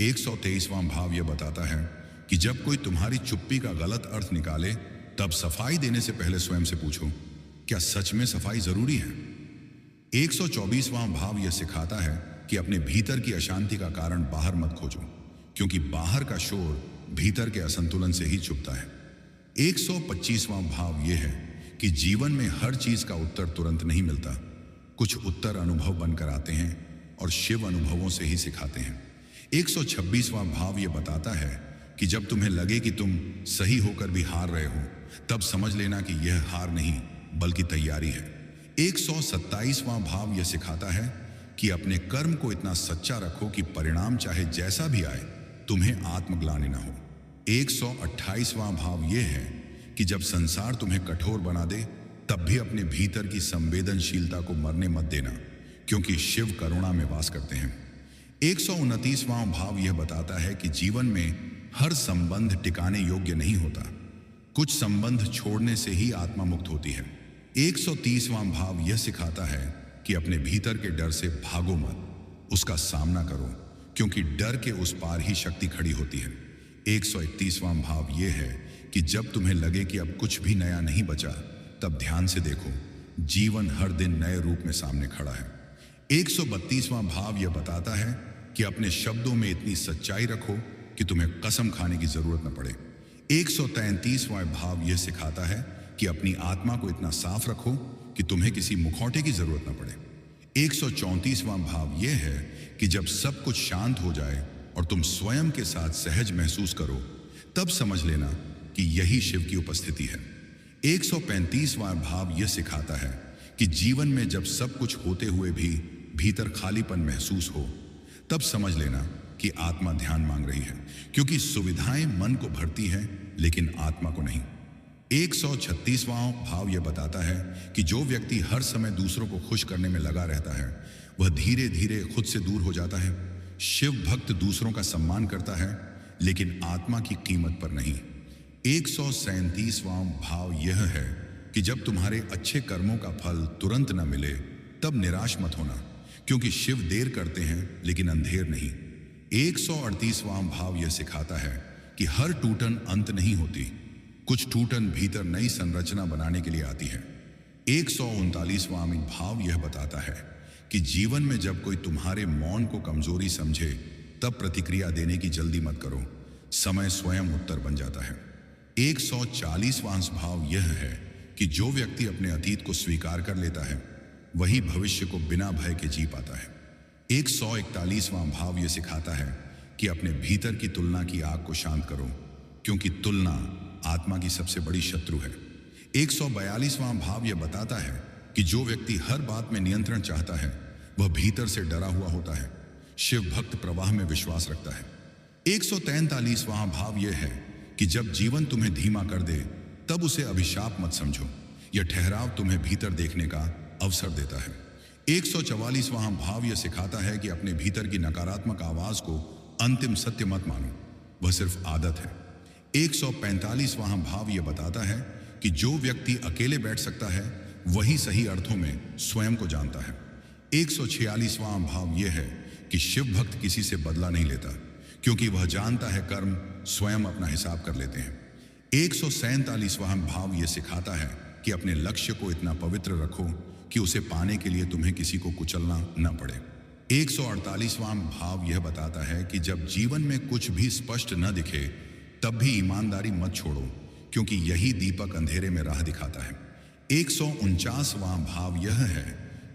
123वां भाव यह बताता है कि जब कोई तुम्हारी चुप्पी का गलत अर्थ निकाले, तब सफाई देने से पहले स्वयं से पूछो, क्या सच में सफाई जरूरी है। 124वां भाव यह सिखाता है कि अपने भीतर की अशांति का कारण बाहर मत खोजो, क्योंकि बाहर का शोर भीतर के असंतुलन से ही चुभता है। 125वां भाव यह है कि जीवन में हर चीज का उत्तर तुरंत नहीं मिलता। कुछ उत्तर अनुभव बनकर आते हैं और शिव अनुभवों से ही सिखाते हैं। 126वां भाव यह बताता है कि जब तुम्हें लगे कि तुम सही होकर भी हार रहे हो, तब समझ लेना कि यह हार नहीं बल्कि तैयारी है। 127वां भाव यह सिखाता है कि अपने कर्म को इतना सच्चा रखो कि परिणाम चाहे जैसा भी आए, तुम्हें आत्मग्लानि न हो। 128वां भाव यह है कि जब संसार तुम्हें कठोर बना दे, तब भी अपने भीतर की संवेदनशीलता को मरने मत देना, क्योंकि शिव करुणा में वास करते हैं। 129वां भाव यह बताता है कि जीवन में हर संबंध टिकाने योग्य नहीं होता। कुछ संबंध छोड़ने से ही आत्मा मुक्त होती है। 130वां भाव यह सिखाता है कि अपने भीतर के डर से भागो मत, उसका सामना करो, क्योंकि डर के उस पार ही शक्ति खड़ी होती है। 131वां भाव यह है कि जब तुम्हें लगे कि अब कुछ भी नया नहीं बचा, तब ध्यान से देखो, जीवन हर दिन नए रूप में सामने खड़ा है। 132वां भाव यह बताता है कि अपने शब्दों में इतनी सच्चाई रखो कि तुम्हें कसम खाने की जरूरत न पड़े। 133वां भाव यह सिखाता है कि अपनी आत्मा को इतना साफ रखो कि तुम्हें किसी मुखौटे की जरूरत न पड़े। 134वां भाव यह है कि जब सब कुछ शांत हो जाए और तुम स्वयं के साथ सहज महसूस करो, तब समझ लेना कि यही शिव की उपस्थिति है। 135वां भाव यह सिखाता है कि जीवन में जब सब कुछ होते हुए भी भीतर खालीपन महसूस हो, तब समझ लेना कि आत्मा ध्यान मांग रही है, क्योंकि सुविधाएं मन को भरती हैं लेकिन आत्मा को नहीं। 136वां भाव यह बताता है कि जो व्यक्ति हर समय दूसरों को खुश करने में लगा रहता है, वह धीरे धीरे खुद से दूर हो जाता है। शिव भक्त दूसरों का सम्मान करता है, लेकिन आत्मा की कीमत पर नहीं। 137वां भाव यह है कि जब तुम्हारे अच्छे कर्मों का फल तुरंत न मिले, तब निराश मत होना, क्योंकि शिव देर करते हैं लेकिन अंधेर नहीं। 138वां भाव यह सिखाता है कि हर टूटन अंत नहीं होती, कुछ टूटन भीतर नई संरचना बनाने के लिए आती है। 139वां भाव यह बताता है कि जीवन में जब कोई तुम्हारे मौन को कमजोरी समझे, तब प्रतिक्रिया देने की जल्दी मत करो, समय स्वयं उत्तर बन जाता है। 140वां भाव यह है कि जो व्यक्ति अपने अतीत को स्वीकार कर लेता है, वही भविष्य को बिना भय के जी पाता है। 141वां भाव यह सिखाता है कि अपने भीतर की तुलना की आग को शांत करो, क्योंकि तुलना आत्मा की सबसे बड़ी शत्रु है। 142वां भाव यह बताता है कि जो व्यक्ति हर बात में नियंत्रण चाहता है, वह भीतर से डरा हुआ होता है। शिव भक्त प्रवाह में विश्वास रखता है। 143वां भाव यह है कि जब जीवन तुम्हें धीमा कर दे, तब उसे अभिशाप मत समझो, यह ठहराव तुम्हें भीतर देखने का अवसर देता है। 144वां भाव यह सिखाता है कि अपने भीतर की नकारात्मक आवाज को अंतिम सत्य मत मानो, वह सिर्फ आदत है। 145वां भाव यह बताता है कि जो व्यक्ति अकेले बैठ सकता है, वही सही अर्थों में स्वयं को जानता है। 146वां भाव यह है कि शिव भक्त किसी से बदला नहीं लेता, क्योंकि वह जानता है कर्म स्वयं अपना हिसाब कर लेते हैं। 147वां भाव यह सिखाता है कि अपने लक्ष्य को इतना पवित्र रखो कि उसे पाने के लिए तुम्हें किसी को कुचलना न पड़े। 148वां भाव यह बताता है कि जब जीवन में कुछ भी स्पष्ट न दिखे, तब भी ईमानदारी मत छोड़ो, क्योंकि यही दीपक अंधेरे में राह दिखाता है। 149वां भाव यह है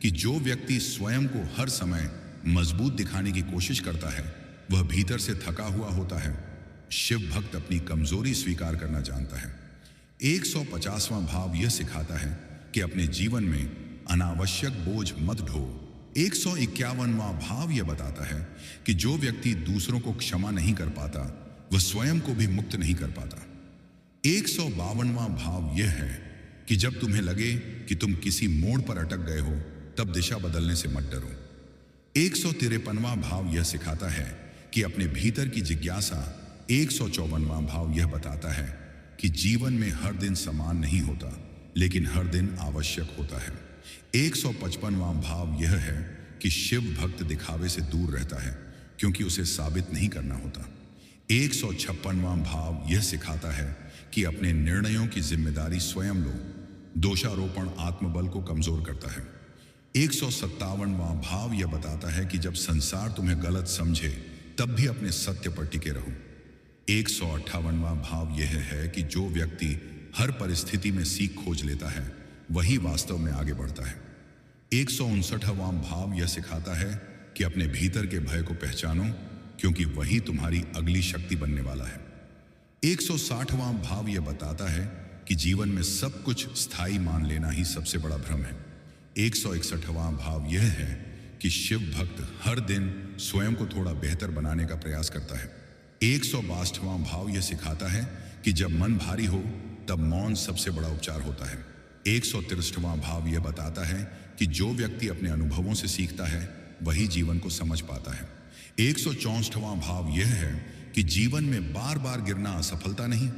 कि जो व्यक्ति स्वयं को हर समय मजबूत दिखाने की कोशिश करता है, वह भीतर से थका हुआ होता है। शिव भक्त अपनी कमजोरी स्वीकार करना जानता है। 150वां भाव यह सिखाता है कि अपने जीवन में अनावश्यक बोझ मत ढो। 151वां भाव यह बताता है कि जो व्यक्ति दूसरों को क्षमा नहीं कर पाता, वह स्वयं को भी मुक्त नहीं कर पाता। 152वां भाव यह है कि जब तुम्हें लगे कि तुम किसी मोड़ पर अटक गए हो, तब दिशा बदलने से मत डरो। 153वां भाव यह सिखाता है कि अपने भीतर की जिज्ञासा। 154वां भाव यह बताता है कि जीवन में हर दिन समान नहीं होता, लेकिन हर दिन आवश्यक होता है। 155वां भाव यह है कि शिव भक्त दिखावे से दूर रहता है, क्योंकि उसे साबित नहीं करना होता। 156वां भाव यह सिखाता है कि अपने निर्णयों की जिम्मेदारी स्वयं लो। दोषारोपण आत्मबल को कमजोर करता है। 157वां भाव यह बताता है कि जब संसार तुम्हें गलत समझे तब भी अपने सत्य पर टिके रहो। 158वां भाव यह है कि जो व्यक्ति हर परिस्थिति में सीख खोज लेता है वही वास्तव में आगे बढ़ता है। 159वां भाव यह सिखाता है कि अपने भीतर के भय को पहचानो, क्योंकि वही तुम्हारी अगली शक्ति बनने वाला है। 160वां भाव यह बताता है कि जीवन में सब कुछ स्थायी मान लेना ही सबसे बड़ा भ्रम है। 161वां भाव यह है कि शिव भक्त हर दिन स्वयं को थोड़ा बेहतर बनाने का प्रयास करता है। 162वां भाव यह सिखाता है कि जब मन भारी हो तब मौन सबसे बड़ा उपचार होता है। 163वां भाव यह बताता है कि जो व्यक्ति अपने अनुभवों से सीखता है वही जीवन को समझ पाता है। 164वां भाव यह है कि जीवन में बार बार गिरना असफलता नहीं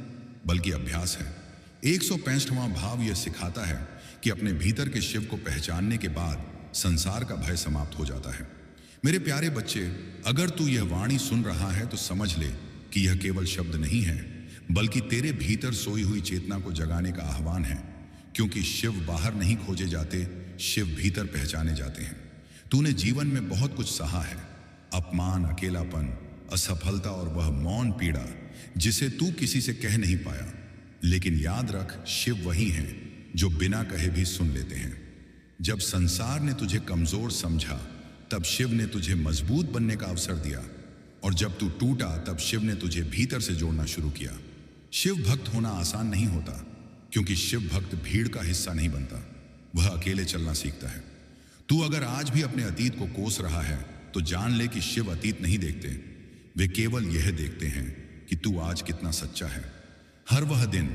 बल्कि अभ्यास है। 165वां भाव यह सिखाता है कि अपने भीतर के शिव को पहचानने के बाद संसार का भय समाप्त हो जाता है। मेरे प्यारे बच्चे, अगर तू यह वाणी सुन रहा है तो समझ ले कि यह केवल शब्द नहीं है, बल्कि तेरे भीतर सोई हुई चेतना को जगाने का आह्वान है। क्योंकि शिव बाहर नहीं खोजे जाते, शिव भीतर पहचाने जाते हैं। तूने जीवन में बहुत कुछ सहा है, अपमान, अकेलापन, असफलता और वह मौन पीड़ा जिसे तू किसी से कह नहीं पाया। लेकिन याद रख, शिव वही हैं जो बिना कहे भी सुन लेते हैं। जब संसार ने तुझे कमजोर समझा तब शिव ने तुझे मजबूत बनने का अवसर दिया, और जब तू टूटा तब शिव ने तुझे भीतर से जोड़ना शुरू किया। शिव भक्त होना आसान नहीं होता, क्योंकि शिव भक्त भीड़ का हिस्सा नहीं बनता, वह अकेले चलना सीखता है। तू अगर आज भी अपने अतीत को कोस रहा है तो जान ले कि शिव अतीत नहीं देखते, वे केवल यह देखते हैं कि तू आज कितना सच्चा है। हर वह दिन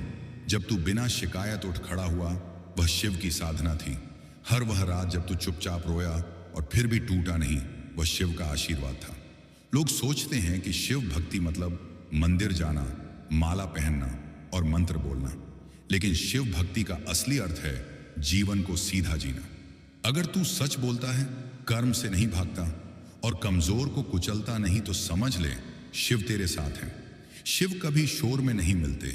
जब तू बिना शिकायत उठ खड़ा हुआ, वह शिव की साधना थी। हर वह रात जब तू चुपचाप रोया और फिर भी टूटा नहीं, वह शिव का आशीर्वाद था। लोग सोचते हैं कि शिव भक्ति मतलब मंदिर जाना, माला पहनना और मंत्र बोलना, लेकिन शिव भक्ति का असली अर्थ है जीवन को सीधा जीना। अगर तू सच बोलता है, कर्म से नहीं भागता और कमजोर को कुचलता नहीं, तो समझ ले शिव तेरे साथ हैं। शिव कभी शोर में नहीं मिलते,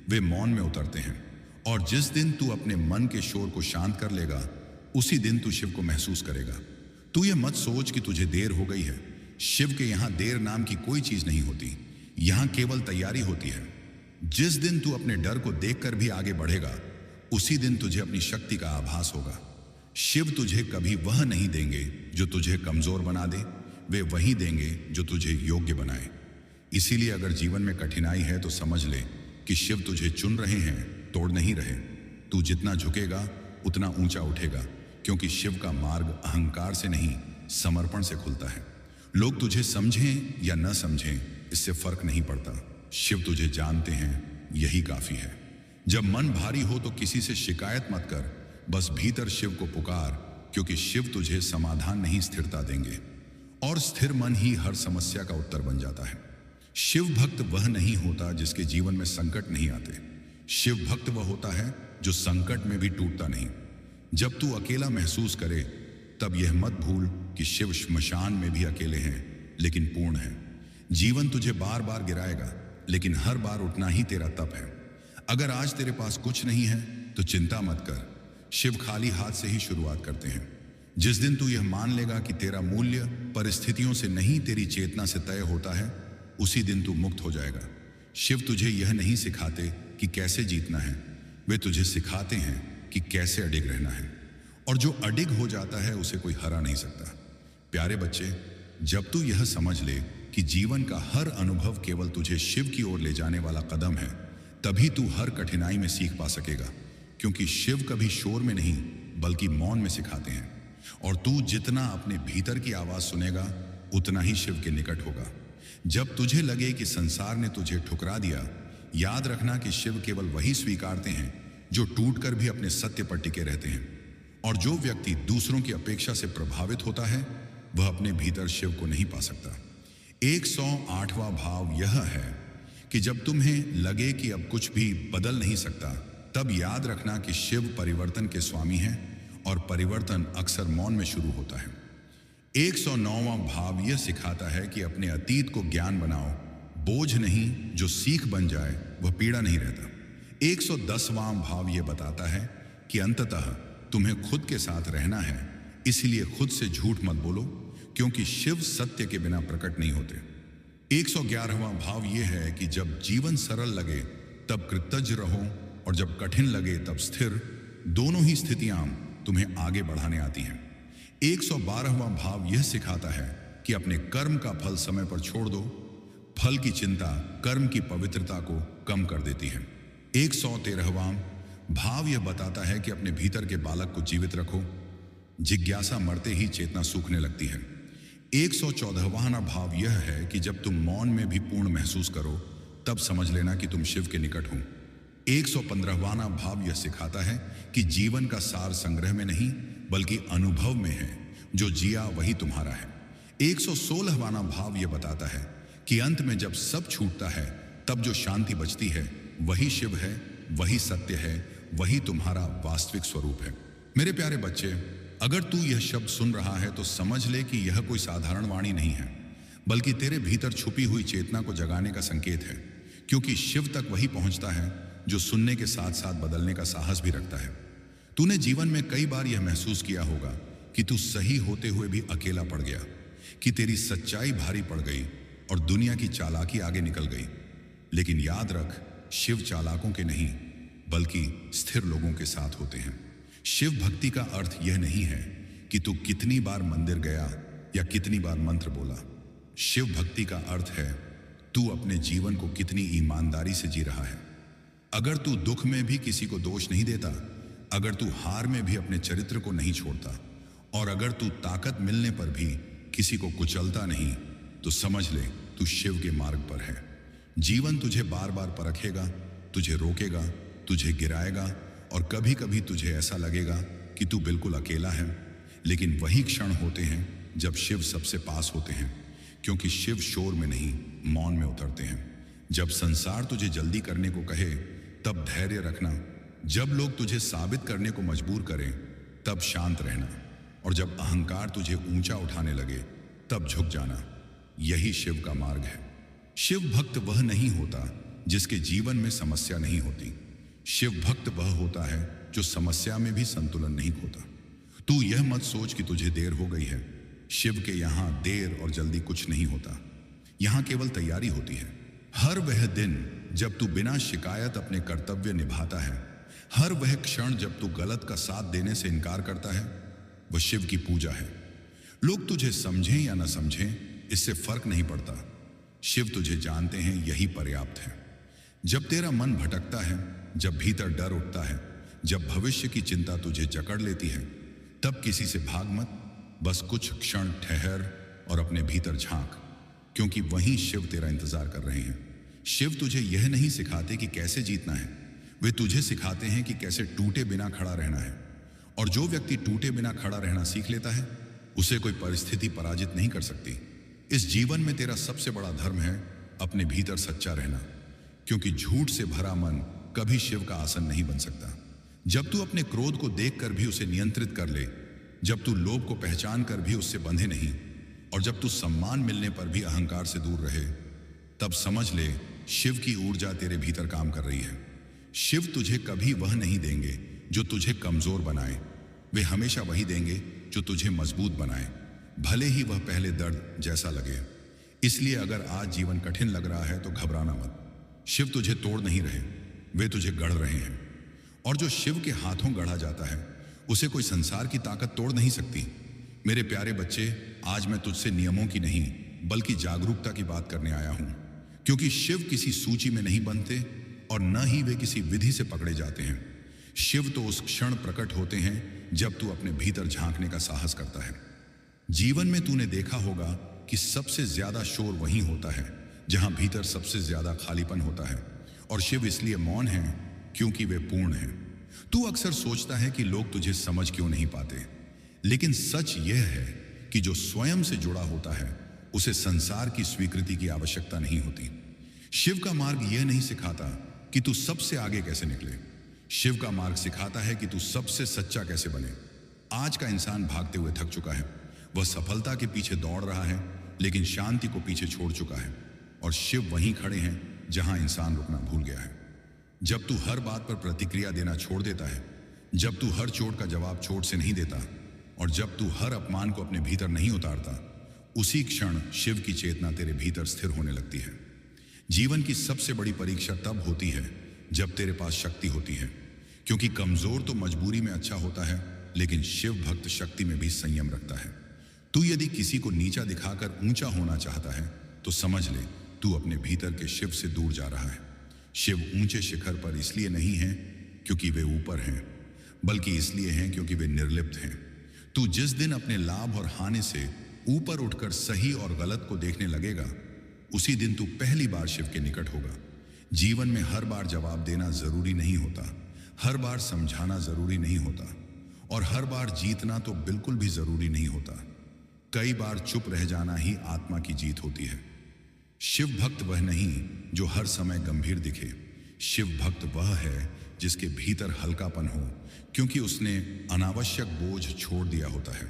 वे मौन में उतरते हैं। और जिस दिन तू अपने मन के शोर को शांत कर लेगा, उसी दिन तू शिव को महसूस करेगा। तू ये मत सोच कि तुझे देर हो गई है। शिव के यहाँ देर नाम की कोई चीज नहीं होती, यहाँ केवल तैयारी होती है। जिस दिन तू अपने डर को देखकर भी आगे बढ़ेगा, उसी दिन तुझे अपनी शक्ति का आभास होगा। शिव तुझे कभी वह नहीं देंगे जो तुझे कमजोर बना दे, वे वही देंगे जो तुझे योग्य बनाए। इसीलिए अगर जीवन में कठिनाई है तो समझ ले कि शिव तुझे चुन रहे हैं, तोड़ नहीं रहे। तू जितना झुकेगा उतना ऊंचा उठेगा, क्योंकि शिव का मार्ग अहंकार से नहीं, समर्पण से खुलता है। लोग तुझे समझें या न समझें, इससे फर्क नहीं पड़ता। शिव तुझे जानते हैं, यही काफी है। जब मन भारी हो तो किसी से शिकायत मत कर, बस भीतर शिव को पुकार, क्योंकि शिव तुझे समाधान नहीं, स्थिरता देंगे। और स्थिर मन ही हर समस्या का उत्तर बन जाता है। शिव भक्त वह नहीं होता जिसके जीवन में संकट नहीं आते। शिव भक्त वह होता है जो संकट में भी टूटता नहीं। जब तू अकेला महसूस करे तब यह मत भूल कि शिव श्मशान में भी अकेले हैं, लेकिन पूर्ण है। जीवन तुझे बार बार गिराएगा, लेकिन हर बार उठना ही तेरा तप है। अगर आज तेरे पास कुछ नहीं है तो चिंता मत कर, शिव खाली हाथ से ही शुरुआत करते हैं। जिस दिन तू यह मान लेगा कि तेरा मूल्य परिस्थितियों से नहीं, तेरी चेतना से तय होता है, उसी दिन तू मुक्त हो जाएगा। शिव तुझे यह नहीं सिखाते कि कैसे जीतना है, वे तुझे सिखाते हैं कि कैसे अडिग रहना है। और जो अडिग हो जाता है उसे कोई हरा नहीं सकता। प्यारे बच्चे, जब तू यह समझ ले कि जीवन का हर अनुभव केवल तुझे शिव की ओर ले जाने वाला कदम है, तभी तू हर कठिनाई में सीख पा सकेगा। क्योंकि शिव कभी शोर में नहीं बल्कि मौन में सिखाते हैं। और तू जितना अपने भीतर की आवाज सुनेगा, उतना ही शिव के निकट होगा। जब तुझे लगे कि संसार ने तुझे ठुकरा दिया, याद रखना कि शिव केवल वही स्वीकारते हैं जो टूटकर भी अपने सत्य पर टिके रहते हैं। और जो व्यक्ति दूसरों की अपेक्षा से प्रभावित होता है, वह अपने भीतर शिव को नहीं पा सकता। 108वां भाव यह है कि जब तुम्हें लगे कि अब कुछ भी बदल नहीं सकता, तब याद रखना कि शिव परिवर्तन के स्वामी हैं और परिवर्तन अक्सर मौन में शुरू होता है। 109वां भाव यह सिखाता है कि अपने अतीत को ज्ञान बनाओ, बोझ नहीं, जो सीख बन जाए वह पीड़ा नहीं रहता। 110वां भाव यह बताता है कि अंततः तुम्हें खुद के साथ रहना है, इसलिए खुद से झूठ मत बोलो, क्योंकि शिव सत्य के बिना प्रकट नहीं होते। 111वां भाव यह है कि जब जीवन सरल लगे तब कृतज्ञ रहो और जब कठिन लगे तब स्थिर। दोनों ही स्थितियां तुम्हें आगे बढ़ाने आती हैं। 112वां भाव यह सिखाता है कि अपने कर्म का फल समय पर छोड़ दो। फल की चिंता कर्म की पवित्रता को कम कर देती है। 113वां भाव यह बताता है कि अपने भीतर के बालक को जीवित रखो। जिज्ञासा मरते ही चेतना सूखने लगती है। 114वां भाव यह है कि जब तुम मौन में भी पूर्ण महसूस करो, तब समझ लेना कि तुम शिव के निकट हो। 115वां भाव यह सिखाता है कि जीवन का सार संग्रह में नहीं बल्कि अनुभव में है। जो जिया वही तुम्हारा है। 116वां भाव यह बताता है कि अंत में जब सब छूटता है तब जो शांति बचती है वही शिव है, वही सत्य है, वही तुम्हारा वास्तविक स्वरूप है। मेरे प्यारे बच्चे, अगर तू यह शब्द सुन रहा है तो समझ ले कि यह कोई साधारण वाणी नहीं है, बल्कि तेरे भीतर छुपी हुई चेतना को जगाने का संकेत है। क्योंकि शिव तक वही पहुंचता है जो सुनने के साथ साथ बदलने का साहस भी रखता है। तूने जीवन में कई बार यह महसूस किया होगा कि तू सही होते हुए भी अकेला पड़ गया, कि तेरी सच्चाई भारी पड़ गई और दुनिया की चालाकी आगे निकल गई। लेकिन याद रख, शिव चालाकों के नहीं बल्कि स्थिर लोगों के साथ होते हैं। शिव भक्ति का अर्थ यह नहीं है कि तू कितनी बार मंदिर गया या कितनी बार मंत्र बोला। शिव भक्ति का अर्थ है तू अपने जीवन को कितनी ईमानदारी से जी रहा है। अगर तू दुख में भी किसी को दोष नहीं देता, अगर तू हार में भी अपने चरित्र को नहीं छोड़ता, और अगर तू ताकत मिलने पर भी किसी को कुचलता नहीं, तो समझ ले तू शिव के मार्ग पर है। जीवन तुझे बार बार परखेगा, तुझे रोकेगा, तुझे गिराएगा और कभी कभी तुझे ऐसा लगेगा कि तू बिल्कुल अकेला है। लेकिन वही क्षण होते हैं जब शिव सबसे पास होते हैं, क्योंकि शिव शोर में नहीं मौन में उतरते हैं। जब संसार तुझे जल्दी करने को कहे तब धैर्य रखना, जब लोग तुझे साबित करने को मजबूर करें तब शांत रहना, और जब अहंकार तुझे ऊंचा उठाने लगे तब झुक जाना। यही शिव का मार्ग है। शिव भक्त वह नहीं होता जिसके जीवन में समस्या नहीं होती। शिव भक्त वह होता है जो समस्या में भी संतुलन नहीं खोता। तू यह मत सोच कि तुझे देर हो गई है। शिव के यहाँ देर और जल्दी कुछ नहीं होता, यहाँ केवल तैयारी होती है। हर वह दिन जब तू बिना शिकायत अपने कर्तव्य निभाता है, हर वह क्षण जब तू गलत का साथ देने से इनकार करता है, वह शिव की पूजा है। लोग तुझे समझें या न समझें, इससे फर्क नहीं पड़ता। शिव तुझे जानते हैं, यही पर्याप्त है। जब तेरा मन भटकता है, जब भीतर डर उठता है, जब भविष्य की चिंता तुझे जकड़ लेती है, तब किसी से भाग मत। बस कुछ क्षण ठहर और अपने भीतर झांक, क्योंकि वहीं शिव तेरा इंतजार कर रहे हैं। शिव तुझे यह नहीं सिखाते कि कैसे जीतना है, वे तुझे सिखाते हैं कि कैसे टूटे बिना खड़ा रहना है। और जो व्यक्ति टूटे बिना खड़ा रहना सीख लेता है, उसे कोई परिस्थिति पराजित नहीं कर सकती। इस जीवन में तेरा सबसे बड़ा धर्म है अपने भीतर सच्चा रहना, क्योंकि झूठ से भरा मन कभी शिव का आसन नहीं बन सकता। जब तू अपने क्रोध को देखकर भी उसे नियंत्रित कर ले, जब तू लोभ को पहचान कर भी उससे बंधे नहीं, और जब तू सम्मान मिलने पर भी अहंकार से दूर रहे, तब समझ ले शिव की ऊर्जा तेरे भीतर काम कर रही है। शिव तुझे कभी वह नहीं देंगे जो तुझे कमजोर बनाए, वे हमेशा वही देंगे जो तुझे मजबूत बनाए, भले ही वह पहले दर्द जैसा लगे। इसलिए अगर आज जीवन कठिन लग रहा है तो घबराना मत। शिव तुझे तोड़ नहीं रहे, वे तुझे गढ़ रहे हैं। और जो शिव के हाथों गढ़ा जाता है, उसे कोई संसार की ताकत तोड़ नहीं सकती। मेरे प्यारे बच्चे, आज मैं तुझसे नियमों की नहीं बल्कि जागरूकता की बात करने आया हूं, क्योंकि शिव किसी सूची में नहीं बनते और न ही वे किसी विधि से पकड़े जाते हैं। शिव तो उस क्षण प्रकट होते हैं जब तू अपने भीतर झांकने का साहस करता है। जीवन में तूने देखा होगा कि सबसे ज्यादा शोर वहीं होता है जहां भीतर सबसे ज्यादा खालीपन होता है, और शिव इसलिए मौन है क्योंकि वे पूर्ण हैं। तू अक्सर सोचता है कि लोग तुझे समझ क्यों नहीं पाते, लेकिन सच यह है कि जो स्वयं से जुड़ा होता है उसे संसार की स्वीकृति की आवश्यकता नहीं होती। शिव का मार्ग यह नहीं सिखाता कि तू सबसे आगे कैसे निकले। शिव का मार्ग सिखाता है कि तू सबसे सच्चा कैसे बने। आज का इंसान भागते हुए थक चुका है। वह सफलता के पीछे दौड़ रहा है लेकिन शांति को पीछे छोड़ चुका है। और शिव वहीं खड़े हैं जहां इंसान रुकना भूल गया है। जब तू हर बात पर प्रतिक्रिया देना छोड़ देता है, जब तू हर चोट का जवाब चोट से नहीं देता और जब तू हर अपमान को अपने भीतर नहीं उतारता, उसी क्षण शिव की चेतना तेरे भीतर स्थिर होने लगती है। जीवन की सबसे बड़ी परीक्षा तब होती है जब तेरे पास शक्ति होती है, क्योंकि कमजोर तो मजबूरी में अच्छा होता है लेकिन शिव भक्त शक्ति में भी संयम रखता है। तू यदि किसी को नीचा दिखाकर ऊंचा होना चाहता है तो समझ ले तू अपने भीतर के शिव से दूर जा रहा है। शिव ऊंचे शिखर पर इसलिए नहीं है क्योंकि वे ऊपर हैं, बल्कि इसलिए हैं क्योंकि वे निर्लिप्त हैं। तू जिस दिन अपने लाभ और हानि से ऊपर उठकर सही और गलत को देखने लगेगा, उसी दिन तू पहली बार शिव के निकट होगा। जीवन में हर बार जवाब देना जरूरी नहीं होता, हर बार समझाना जरूरी नहीं होता और हर बार जीतना तो बिल्कुल भी जरूरी नहीं होता। कई बार चुप रह जाना ही आत्मा की जीत होती है। शिव भक्त वह नहीं जो हर समय गंभीर दिखे। शिव भक्त वह है जिसके भीतर हल्कापन हो, क्योंकि उसने अनावश्यक बोझ छोड़ दिया होता है।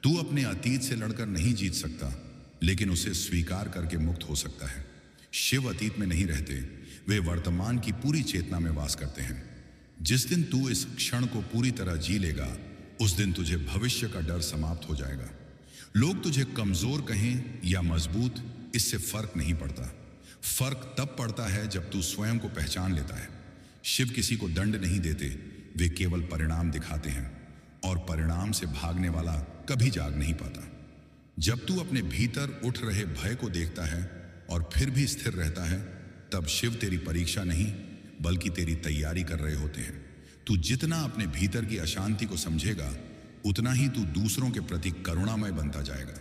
तू अपने अतीत से लड़कर नहीं जीत सकता, लेकिन उसे स्वीकार करके मुक्त हो सकता है। शिव अतीत में नहीं रहते, वे वर्तमान की पूरी चेतना में वास करते हैं। जिस दिन तू इस क्षण को पूरी तरह जी लेगा, उस दिन तुझे भविष्य का डर समाप्त हो जाएगा। लोग तुझे कमजोर कहें या मजबूत, इससे फर्क नहीं पड़ता। फर्क तब पड़ता है जब तू स्वयं को पहचान लेता है। शिव किसी को दंड नहीं देते, वे केवल परिणाम दिखाते हैं और परिणाम से भागने वाला कभी जाग नहीं पाता। जब तू अपने भीतर उठ रहे भय को देखता है और फिर भी स्थिर रहता है, तब शिव तेरी परीक्षा नहीं बल्कि तेरी तैयारी कर रहे होते हैं। तू जितना अपने भीतर की अशांति को समझेगा, उतना ही तू दूसरों के प्रति करुणामय बनता जाएगा।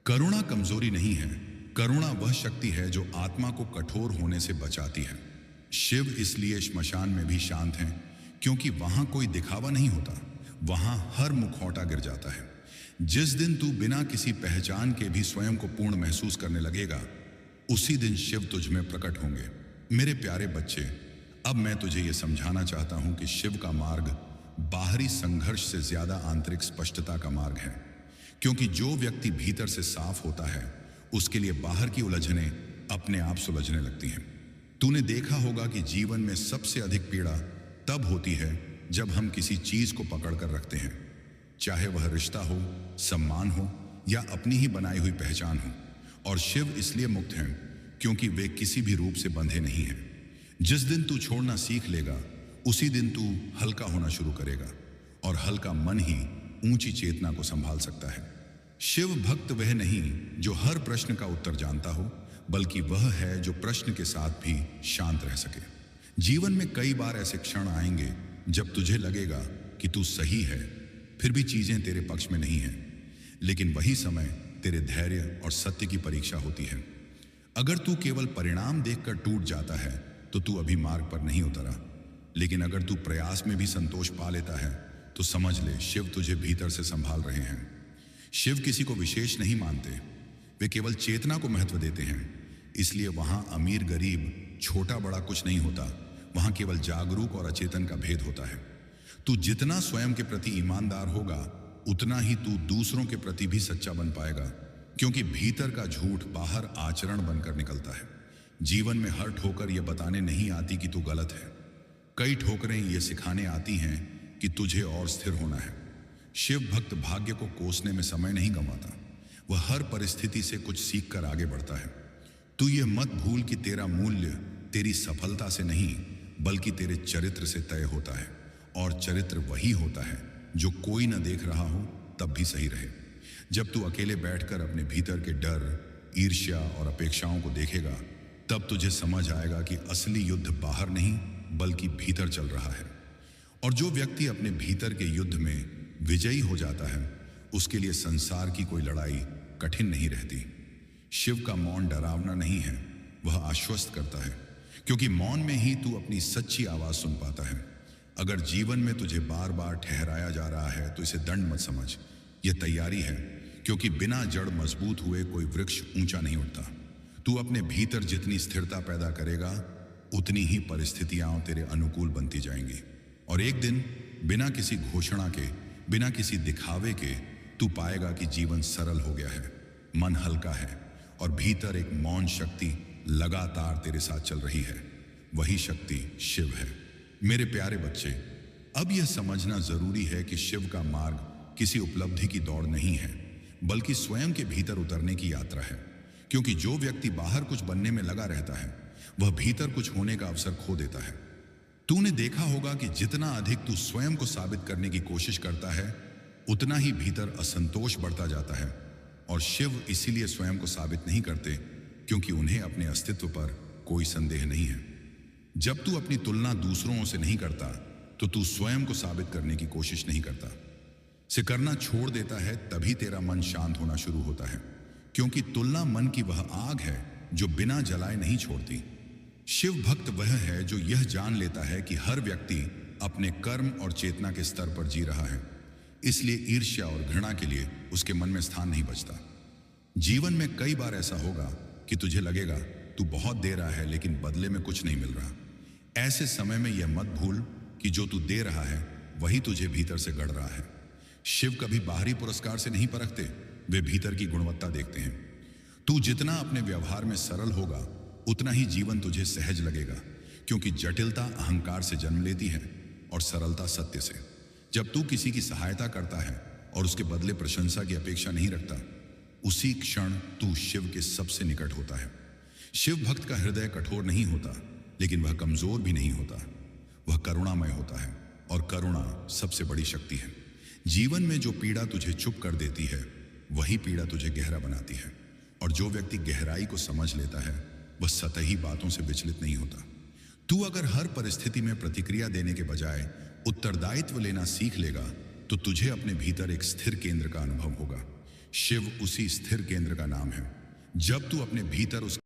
करुणा कमजोरी नहीं है, करुणा वह शक्ति है जो आत्मा को कठोर होने से बचाती है। शिव इसलिए श्मशान में भी शांत हैं, क्योंकि वहां कोई दिखावा नहीं होता, वहां हर मुखौटा गिर जाता है। जिस दिन तू बिना किसी पहचान के भी स्वयं को पूर्ण महसूस करने लगेगा, उसी दिन शिव तुझ में प्रकट होंगे। मेरे प्यारे बच्चे, अब मैं तुझे यह समझाना चाहता हूं कि शिव का मार्ग बाहरी संघर्ष से ज्यादा आंतरिक स्पष्टता का मार्ग है, क्योंकि जो व्यक्ति भीतर से साफ होता है, उसके लिए बाहर की उलझनें अपने आप सुलझने लगती हैं। तूने देखा होगा कि जीवन में सबसे अधिक पीड़ा तब होती है जब हम किसी चीज को पकड़कर रखते हैं, चाहे वह रिश्ता हो, सम्मान हो या अपनी ही बनाई हुई पहचान हो। और शिव इसलिए मुक्त हैं क्योंकि वे किसी भी रूप से बंधे नहीं हैं। जिस दिन तू छोड़ना सीख लेगा, उसी दिन तू हल्का होना शुरू करेगा और हल्का मन ही ऊंची चेतना को संभाल सकता है। शिव भक्त वह नहीं जो हर प्रश्न का उत्तर जानता हो, बल्कि वह है जो प्रश्न के साथ भी शांत रह सके। जीवन में कई बार ऐसे क्षण आएंगे जब तुझे लगेगा कि तू सही है, फिर भी चीजें तेरे पक्ष में नहीं हैं, लेकिन वही समय तेरे धैर्य और सत्य की परीक्षा होती है। अगर तू केवल परिणाम देखकर टूट जाता है तो तू अभी मार्ग पर नहीं उतरा, लेकिन अगर तू प्रयास में भी संतोष पा लेता है तो समझ ले शिव तुझे भीतर से संभाल रहे हैं। शिव किसी को विशेष नहीं मानते, वे केवल चेतना को महत्व देते हैं। इसलिए वहां अमीर गरीब छोटा बड़ा कुछ नहीं होता, वहां केवल जागरूक और अचेतन का भेद होता है। तू जितना स्वयं के प्रति ईमानदार होगा, उतना ही तू दूसरों के प्रति भी सच्चा बन पाएगा, क्योंकि भीतर का झूठ बाहर आचरण बनकर निकलता है। जीवन में हर ठोकर यह बताने नहीं आती कि तू गलत है, कई ठोकरें ये सिखाने आती हैं कि तुझे और स्थिर होना है। शिव भक्त भाग्य को कोसने में समय नहीं गंवाता, वह हर परिस्थिति से कुछ सीख कर आगे बढ़ता है। तू ये मत भूल कि तेरा मूल्य तेरी सफलता से नहीं बल्कि तेरे चरित्र से तय होता है, और चरित्र वही होता है जो कोई न देख रहा हो तब भी सही रहे। जब तू अकेले बैठकर अपने भीतर के डर, ईर्ष्या और अपेक्षाओं को देखेगा, तब तुझे समझ आएगा कि असली युद्ध बाहर नहीं बल्कि भीतर चल रहा है। और जो व्यक्ति अपने भीतर के युद्ध में विजयी हो जाता है, उसके लिए संसार की कोई लड़ाई कठिन नहीं रहती। शिव का मौन डरावना नहीं है, वह आश्वस्त करता है, क्योंकि मौन में ही तू अपनी सच्ची आवाज सुन पाता है। अगर जीवन में तुझे बार बार ठहराया जा रहा है तो इसे दंड मत समझ, यह तैयारी है, क्योंकि बिना जड़ मजबूत हुए कोई वृक्ष ऊंचा नहीं उठता। तू अपने भीतर जितनी स्थिरता पैदा करेगा, उतनी ही परिस्थितियां तेरे अनुकूल बनती जाएंगी। और एक दिन बिना किसी घोषणा के, बिना किसी दिखावे के, तू पाएगा कि जीवन सरल हो गया है, मन हल्का है और भीतर एक मौन शक्ति लगातार तेरे साथ चल रही है। वही शक्ति शिव है। मेरे प्यारे बच्चे, अब यह समझना जरूरी है कि शिव का मार्ग किसी उपलब्धि की दौड़ नहीं है, बल्कि स्वयं के भीतर उतरने की यात्रा है। क्योंकि जो व्यक्ति बाहर कुछ बनने में लगा रहता है, वह भीतर कुछ होने का अवसर खो देता है। तूने देखा होगा कि जितना अधिक तू स्वयं को साबित करने की कोशिश करता है, उतना ही भीतर असंतोष बढ़ता जाता है। और शिव इसीलिए स्वयं को साबित नहीं करते, क्योंकि उन्हें अपने अस्तित्व पर कोई संदेह नहीं है। जब तू अपनी तुलना दूसरों से नहीं करता, तो तू स्वयं को साबित करने की कोशिश नहीं करता। से करना छोड़ देता है, तभी तेरा मन शांत होना शुरू होता है। क्योंकि तुलना मन की वह आग है जो बिना जलाए नहीं छोड़ती। शिव भक्त वह है जो यह जान लेता है कि हर व्यक्ति अपने कर्म और चेतना के स्तर पर जी रहा है, इसलिए ईर्ष्या और घृणा के लिए उसके मन में स्थान नहीं बचता। जीवन में कई बार ऐसा होगा कि तुझे लगेगा तू बहुत दे रहा है, लेकिन बदले में कुछ नहीं मिल रहा। ऐसे समय में यह मत भूल कि जो तू दे रहा है वही तुझे भीतर से गढ़ रहा है। शिव कभी बाहरी पुरस्कार से नहीं परखते, वे भीतर की गुणवत्ता देखते हैं। तू जितना अपने व्यवहार में सरल होगा, उतना ही जीवन तुझे सहज लगेगा। क्योंकि जटिलता अहंकार से जन्म लेती है और सरलता सत्य से। जब तू किसी की सहायता करता है और उसके बदले प्रशंसा की अपेक्षा नहीं रखता, उसी क्षण तू शिव के सबसे निकट होता है। शिव भक्त का हृदय कठोर नहीं होता, लेकिन वह कमजोर भी नहीं होता। वह करुणामय होता है, और करुणा सबसे बड़ी शक्ति है। जीवन में जो पीड़ा तुझे चुप कर देती है, वही पीड़ा तुझे गहरा बनाती है। और जो व्यक्ति गहराई को समझ लेता है, वह सतही बातों से विचलित नहीं होता। तू अगर हर परिस्थिति में प्रतिक्रिया देने के बजाय उत्तरदायित्व लेना सीख लेगा, तो तुझे अपने भीतर एक स्थिर केंद्र का अनुभव होगा। शिव उसी स्थिर केंद्र का नाम है। जब तू अपने भीतर उस